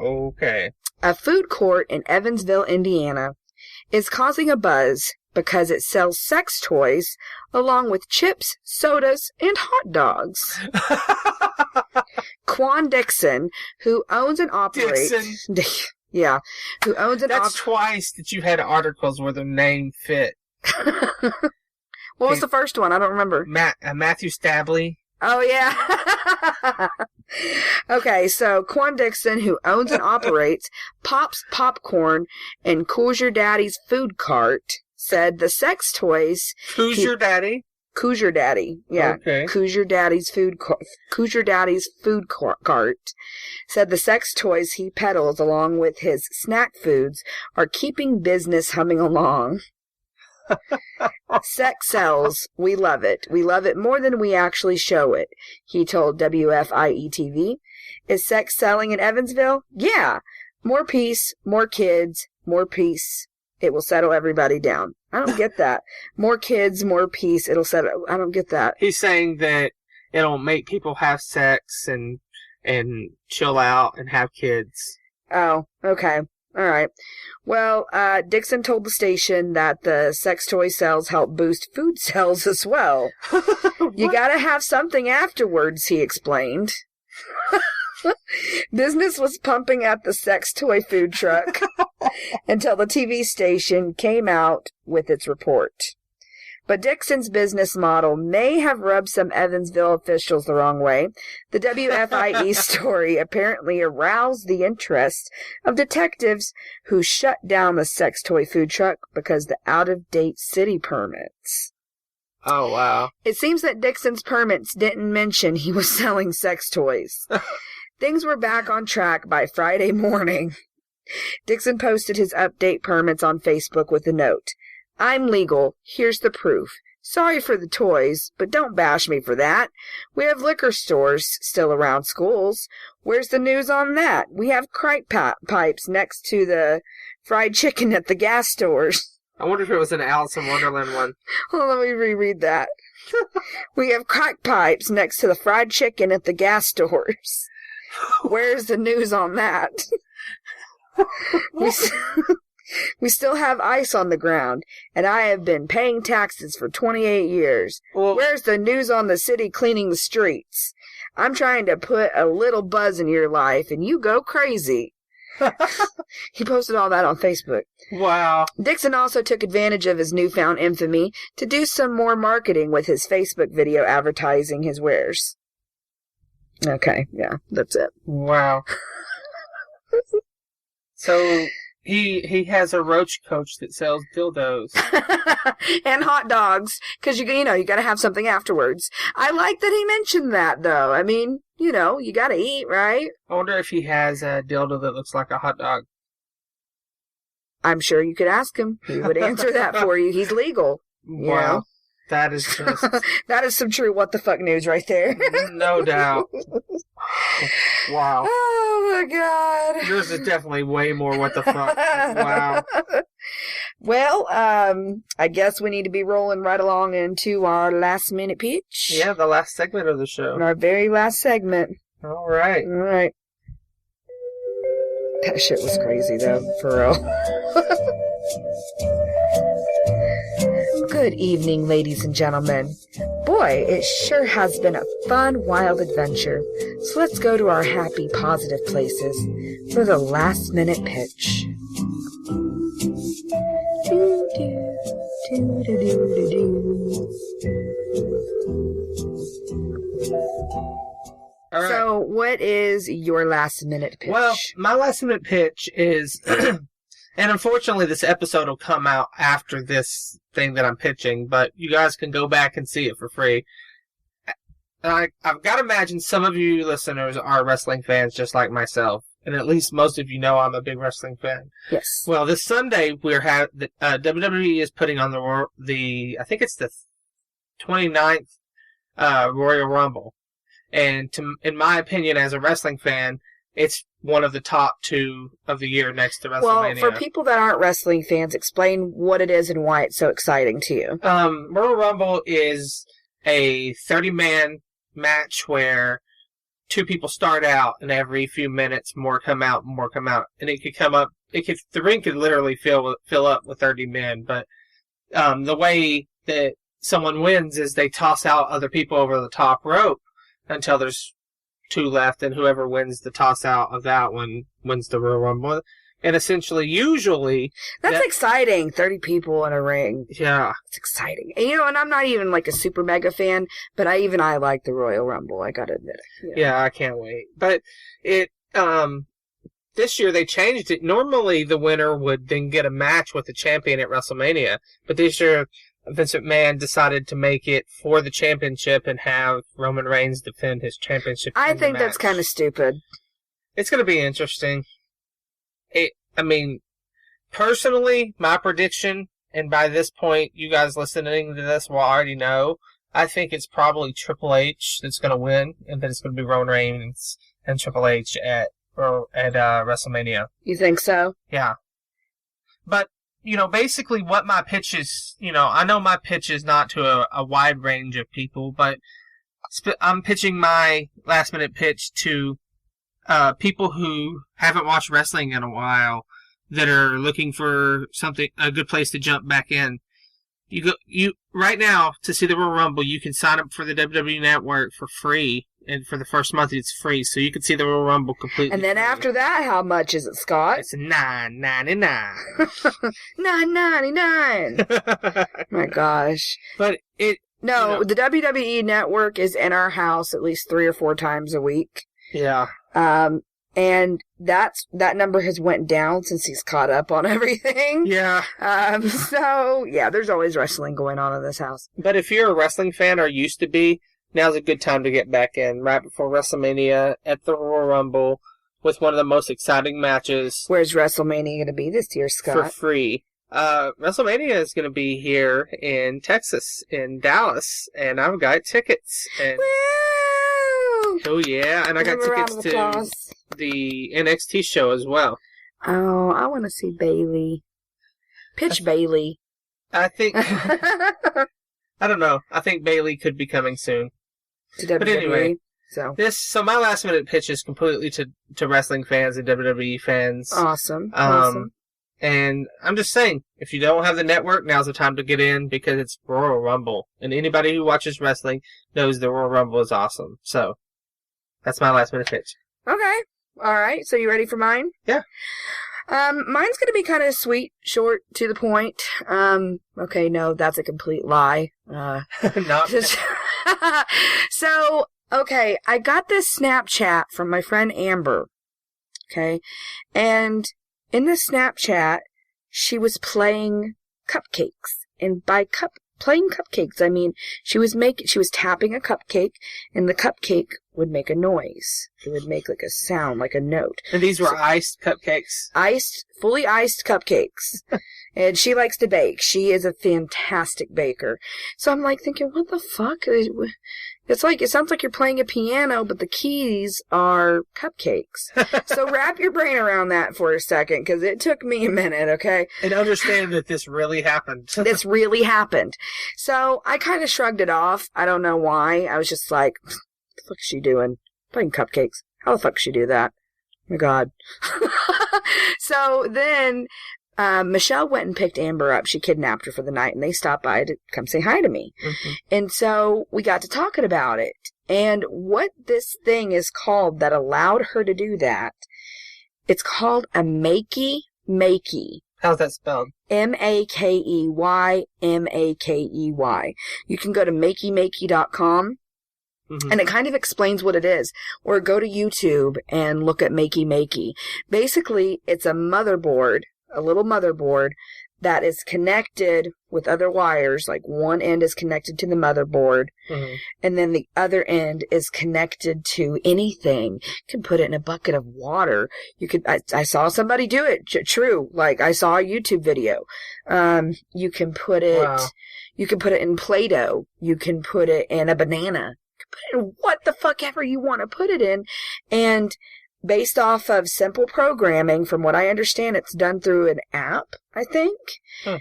Okay. A food court in Evansville, Indiana, is causing a buzz because it sells sex toys along with chips, sodas, and hot dogs. Quan Dixon, who owns and operates... Dixon. Yeah, who owns and That's twice that you had articles where the name fit. What was the first one? I don't remember. Matthew Stabley. Oh, yeah. Okay, so Quan Dixon, who owns and operates Pop's Popcorn and Cool's Your Daddy's Food Cart, said the sex toys... Who's your daddy? Cool's Your Daddy. Yeah. Okay. Cool's Your Daddy's Food Cart said the sex toys he peddles along with his snack foods are keeping business humming along. Sex sells. We love it. We love it more than we actually show it, he told WFIE-TV. Is sex selling in Evansville? Yeah. More peace, more kids, more peace. It will settle everybody down. I don't get that. More kids, more peace. It'll settle. I don't get that. He's saying that it'll make people have sex and chill out and have kids. Oh, okay. All right. Well, Dixon told the station that the sex toy sales help boost food sales as well. You gotta have something afterwards, he explained. Business was pumping at the sex toy food truck until the TV station came out with its report. But Dixon's business model may have rubbed some Evansville officials the wrong way. The WFIE story apparently aroused the interest of detectives who shut down the sex toy food truck because the out-of-date city permits. Oh, wow. It seems that Dixon's permits didn't mention he was selling sex toys. Things were back on track by Friday morning. Dixon posted his update permits on Facebook with a note. I'm legal. Here's the proof. Sorry for the toys, but don't bash me for that. We have liquor stores still around schools. Where's the news on that? We have crack pipes next to the fried chicken at the gas stores. I wonder if it was an Alice in Wonderland one. Well, let me reread that. We have crack pipes next to the fried chicken at the gas stores. Where's the news on that? We still have ice on the ground, and I have been paying taxes for 28 years. Well, where's the news on the city cleaning the streets? I'm trying to put a little buzz in your life, and you go crazy. He posted all that on Facebook. Wow. Dixon also took advantage of his newfound infamy to do some more marketing with his Facebook video advertising his wares. Okay, yeah, that's it. Wow. So... He has a roach coach that sells dildos. And hot dogs, because you got to have something afterwards. I like that he mentioned that, though. I mean, you got to eat, right? I wonder if he has a dildo that looks like a hot dog. I'm sure you could ask him. He would answer that for you. He's legal. Wow. That is just... that is some true what the fuck news right there. No doubt. Wow. Oh, my God. Yours is definitely way more what the fuck. Wow. Well, I guess we need to be rolling right along into our last minute pitch. Yeah, the last segment of the show. Our very last segment. All right. All right. That shit was crazy, though, for real. Good evening, ladies and gentlemen. Boy, it sure has been a fun, wild adventure. So let's go to our happy, positive places for the last minute pitch. All right. So, what is your last minute pitch? Well, my last minute pitch is... And unfortunately, this episode will come out after this thing that I'm pitching, but you guys can go back and see it for free. And I've got to imagine some of you listeners are wrestling fans just like myself, and at least most of you know I'm a big wrestling fan. Yes. Well, this Sunday WWE is putting on the I think it's the 29th Royal Rumble, and in my opinion, as a wrestling fan, it's one of the top two of the year next to WrestleMania. Well, for people that aren't wrestling fans, explain what it is and why it's so exciting to you. Royal Rumble is a 30-man match where two people start out, and every few minutes more come out, and it could come up. The ring could literally fill up with 30 men, but the way that someone wins is they toss out other people over the top rope until there's 2 left, and whoever wins the toss out of that one wins the Royal Rumble. And essentially, usually... That's exciting. 30 people in a ring. Yeah. It's exciting. And, and I'm not even like a super mega fan, but I like the Royal Rumble. I gotta admit it. Yeah, I can't wait. But this year they changed it. Normally the winner would then get a match with the champion at WrestleMania. But this year, Vince McMahon decided to make it for the championship and have Roman Reigns defend his championship. I think that's kind of stupid. It's going to be interesting. Personally, my prediction, and by this point, you guys listening to this will already know, I think it's probably Triple H that's going to win, and then it's going to be Roman Reigns and Triple H at WrestleMania. You think so? Yeah. But, basically what my pitch is, I know my pitch is not to a wide range of people, but I'm pitching my last-minute pitch to people who haven't watched wrestling in a while that are looking for a good place to jump back in. You right now, to see the Royal Rumble, you can sign up for the WWE Network for free, and for the first month it's free, so you can see the Royal Rumble completely. And then free. After that, how much is it, Scott? It's $9.99. $9.99. My gosh. But No, the WWE Network is in our house at least 3 or 4 times a week. Yeah. And that number has went down since he's caught up on everything. Yeah. So, yeah, there's always wrestling going on in this house. But if you're a wrestling fan or used to be, now's a good time to get back in, right before WrestleMania at the Royal Rumble with one of the most exciting matches. Where's WrestleMania going to be this year, Scott? For free. WrestleMania is going to be here in Texas, in Dallas, and I've got tickets. And Woo! Oh, yeah, and I got tickets to the NXT show as well. Oh, I want to see Bailey. Pitch Bailey. I think... I don't know. I think Bailey could be coming soon. To WWE. But anyway, so my last minute pitch is completely to wrestling fans and WWE fans. Awesome. Awesome. And I'm just saying, if you don't have the network, now's the time to get in because it's Royal Rumble. And anybody who watches wrestling knows the Royal Rumble is awesome. So, that's my last minute pitch. Okay. All right. So you ready for mine? Yeah. Mine's going to be kind of sweet, short, to the point. Okay, no, that's a complete lie. No. So, okay, I got this Snapchat from my friend Amber. Okay. And in the Snapchat, she was playing cupcakes. And by playing cupcakes, I mean, she was tapping a cupcake, and the cupcake would make a noise. It would make like a sound, like a note. And these were iced cupcakes? Fully iced cupcakes. And she likes to bake. She is a fantastic baker. So I'm like thinking, what the fuck? It sounds like you're playing a piano, but the keys are cupcakes. So wrap your brain around that for a second, because it took me a minute, okay? And understand that this really happened. This really happened. So I kind of shrugged it off. I don't know why. I was just like, what the fuck is she doing? Playing cupcakes. How the fuck does she do that? Oh my God. So then Michelle went and picked Amber up. She kidnapped her for the night, and they stopped by to come say hi to me. Mm-hmm. And so we got to talking about it. And what this thing is called that allowed her to do that, it's called a makey. How's that spelled? Makey, Makey. You can go to makeymakey.com. Mm-hmm. And it kind of explains what it is. Or go to YouTube and look at Makey. Basically, it's a motherboard, a little motherboard that is connected with other wires. Like one end is connected to the motherboard, mm-hmm. and then the other end is connected to anything. You can put it in a bucket of water. You could. I saw somebody do it. True. Like I saw a YouTube video. You can put it. Wow. You can put it in Play-Doh. You can put it in a banana. You can put it in what the fuck ever you want to put it in, and based off of simple programming, from what I understand, it's done through an app, I think. Huh.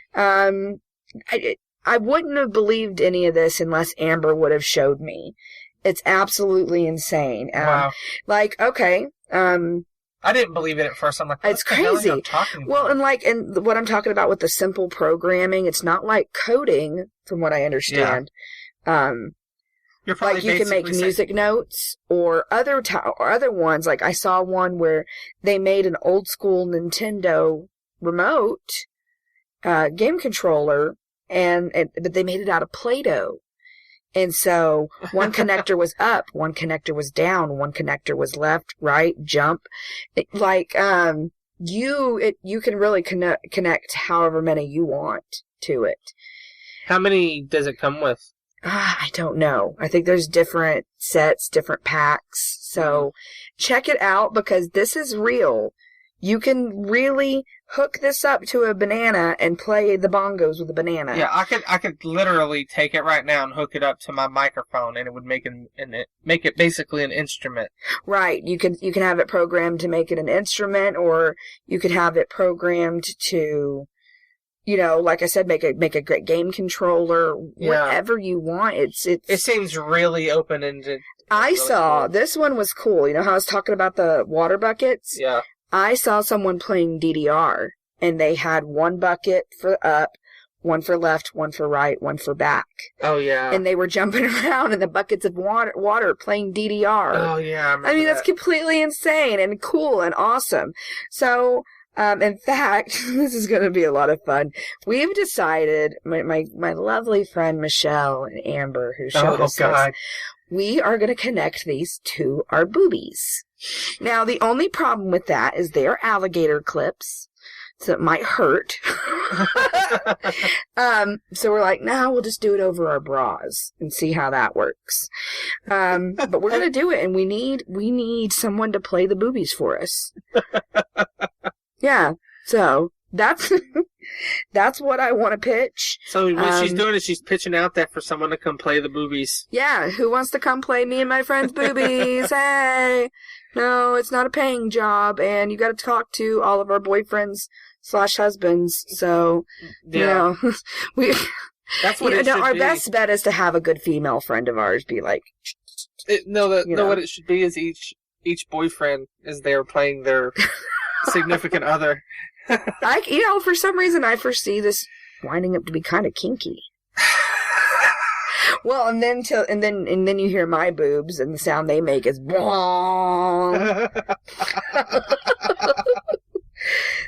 I wouldn't have believed any of this unless Amber would have showed me. It's absolutely insane. Wow. Like, okay, I didn't believe it at first. I'm like, what It's the hell are crazy. you talking about? Well, and what I'm talking about with the simple programming, it's not like coding, from what I understand. You're probably like you can make basically music notes or other ones. Like I saw one where they made an old school Nintendo remote game controller, but they made it out of Play-Doh. And so one connector was up, one connector was down, one connector was left, right, jump. You can really connect however many you want to it. How many does it come with? I don't know. I think there's different sets, different packs. So check it out because this is real. You can really hook this up to a banana and play the bongos with a banana. Yeah, I could literally take it right now and hook it up to my microphone, and it would make it basically an instrument. Right. You can have it programmed to make it an instrument, or you could have it programmed to, like I said, make a great game controller. Yeah. Whatever you want. It seems really open-ended. I saw this one was cool. You know how I was talking about the water buckets? Yeah. I saw someone playing DDR, and they had one bucket for up, one for left, one for right, one for back. Oh, yeah. And they were jumping around in the buckets of water playing DDR. Oh, yeah. I mean, that's completely insane and cool and awesome. So, in fact, this is going to be a lot of fun. We've decided, my lovely friend Michelle and Amber, who showed us this, we are going to connect these to our boobies. Now, the only problem with that is they are alligator clips, so it might hurt. So we're like, no, we'll just do it over our bras and see how that works. But we're going to do it, and we need someone to play the boobies for us. Yeah, so that's what I want to pitch. So what she's doing is she's pitching out that for someone to come play the boobies. Yeah, who wants to come play me and my friend's boobies? Hey! No, it's not a paying job, and you got to talk to all of our boyfriends/husbands. So, we. That's what it should our be. best bet is to have a good female friend of ours be like. What it should be is each boyfriend is there playing their significant other. For some reason, I foresee this winding up to be kind of kinky. Well, and then you hear my boobs, and the sound they make is bong.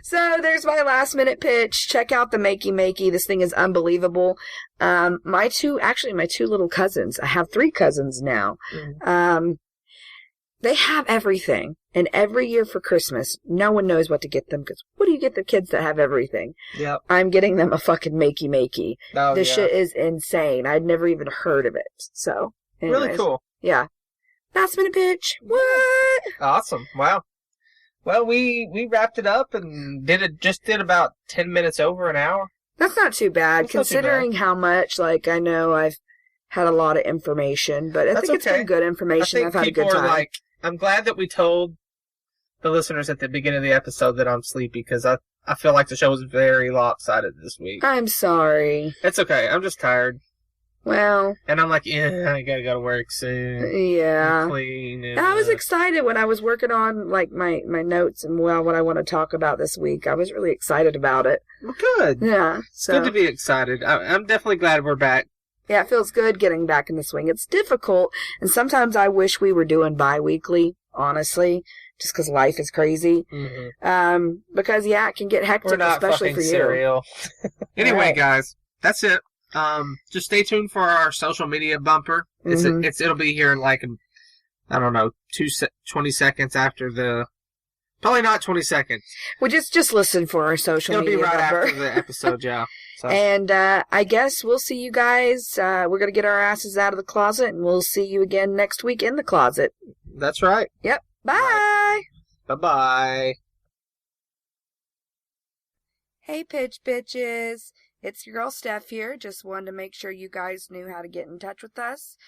So there's my last minute pitch. Check out the Makey. This thing is unbelievable. My two little cousins. I have 3 cousins now. They have everything. And every year for Christmas, no one knows what to get them. Because what do you get the kids that have everything? Yep. I'm getting them a fucking Makey. Oh, this shit is insane. I'd never even heard of it. So, anyways, really cool. Yeah. Last minute pitch. What? Awesome. Wow. Well, we wrapped it up and did about 10 minutes over an hour. That's not too bad, considering how much, I know I've had a lot of information, but I think it's been good information. I've had a good time. I'm glad that we told the listeners at the beginning of the episode that I'm sleepy, because I feel like the show was very lopsided this week. I'm sorry. It's okay. I'm just tired. Well. And I'm like, I gotta go to work soon. Yeah. Clean. And I was excited when I was working on, my notes and, what I want to talk about this week. I was really excited about it. Well, good. Yeah. It's good to be excited. I'm definitely glad we're back. Yeah, it feels good getting back in the swing. It's difficult, and sometimes I wish we were doing bi-weekly, honestly, just because life is crazy. Mm-hmm. Because, it can get hectic, especially for you. Cereal. Anyway, right. guys, that's it. Just stay tuned for our social media bumper. It'll be here in 20 seconds after the... Probably not 20 seconds. Well, just listen for our social media bumper. It'll be right bumper. after the episode, yeah. So. And I guess we'll see you guys. We're going to get our asses out of the closet, and we'll see you again next week in the closet. That's right. Yep. Bye. Right. Bye-bye. Hey, pitch bitches. It's your girl Steph here. Just wanted to make sure you guys knew how to get in touch with us.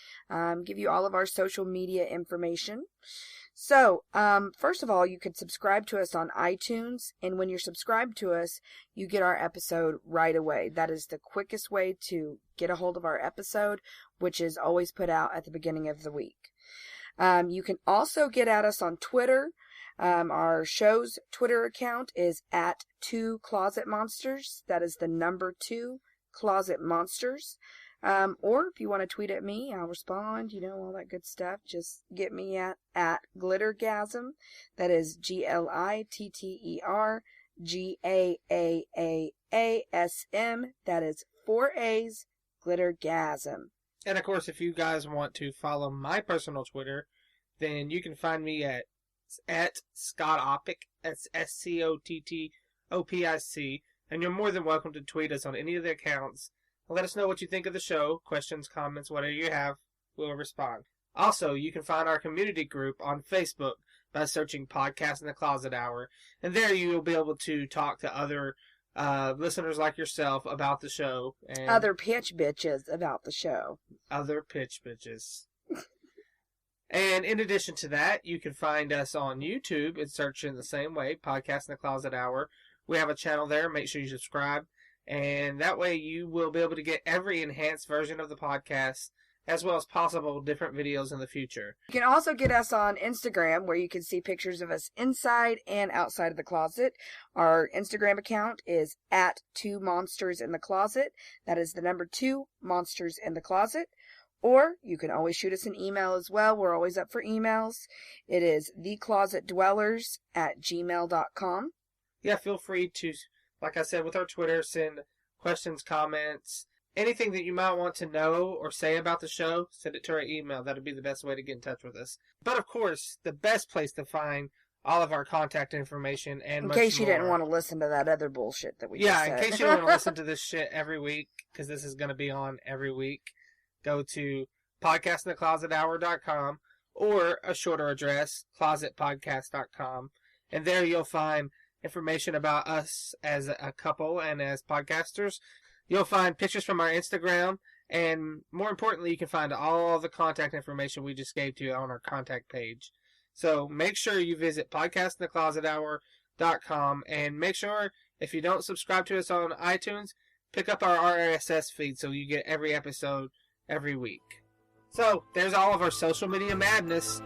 Give you all of our social media information. So, first of all, you could subscribe to us on iTunes, and when you're subscribed to us, you get our episode right away. That is the quickest way to get a hold of our episode, which is always put out at the beginning of the week. You can also get at us on Twitter. Our show's Twitter account is at 2closetmonsters. That is the number 2 Closet Monsters. Or if you want to tweet at me, I'll respond, all that good stuff. Just get me at Glittergasm. That is GLITTERGAAAASM. That is 4 A's, Glittergasm. And of course, if you guys want to follow my personal Twitter, then you can find me at Scottopic. That's SCOTTOPIC. And you're more than welcome to tweet us on any of the accounts. Let us know what you think of the show. Questions, comments, whatever you have, we'll respond. Also, you can find our community group on Facebook by searching Podcast in the Closet Hour. And there you will be able to talk to other listeners like yourself about the show. And other pitch bitches about the show. Other pitch bitches. And in addition to that, you can find us on YouTube and search in the same way, Podcast in the Closet Hour. We have a channel there. Make sure you subscribe. And that way you will be able to get every enhanced version of the podcast, as well as possible different videos in the future. You can also get us on Instagram, where you can see pictures of us inside and outside of the closet. Our Instagram account is at 2monstersinthecloset. That is the number 2 monsters in the closet. Or you can always shoot us an email as well. We're always up for emails. It is theclosetdwellers@gmail.com. Yeah, feel free to, like I said, with our Twitter, send questions, comments, anything that you might want to know or say about the show, send it to our email. That'd be the best way to get in touch with us. But of course, the best place to find all of our contact information and much more. In case you didn't want to listen to that other bullshit that we just said. Yeah, in case you don't want to listen to this shit every week, because this is going to be on every week, go to podcastintheclosethour.com or a shorter address, closetpodcast.com. And there you'll find information about us as a couple and as podcasters. You'll find pictures from our Instagram, and more importantly, you can find all the contact information we just gave to you on our contact page. So make sure you visit podcastintheclosethour.com, and make sure, if you don't subscribe to us on iTunes, pick up our RSS feed so you get every episode every week. So there's all of our social media madness.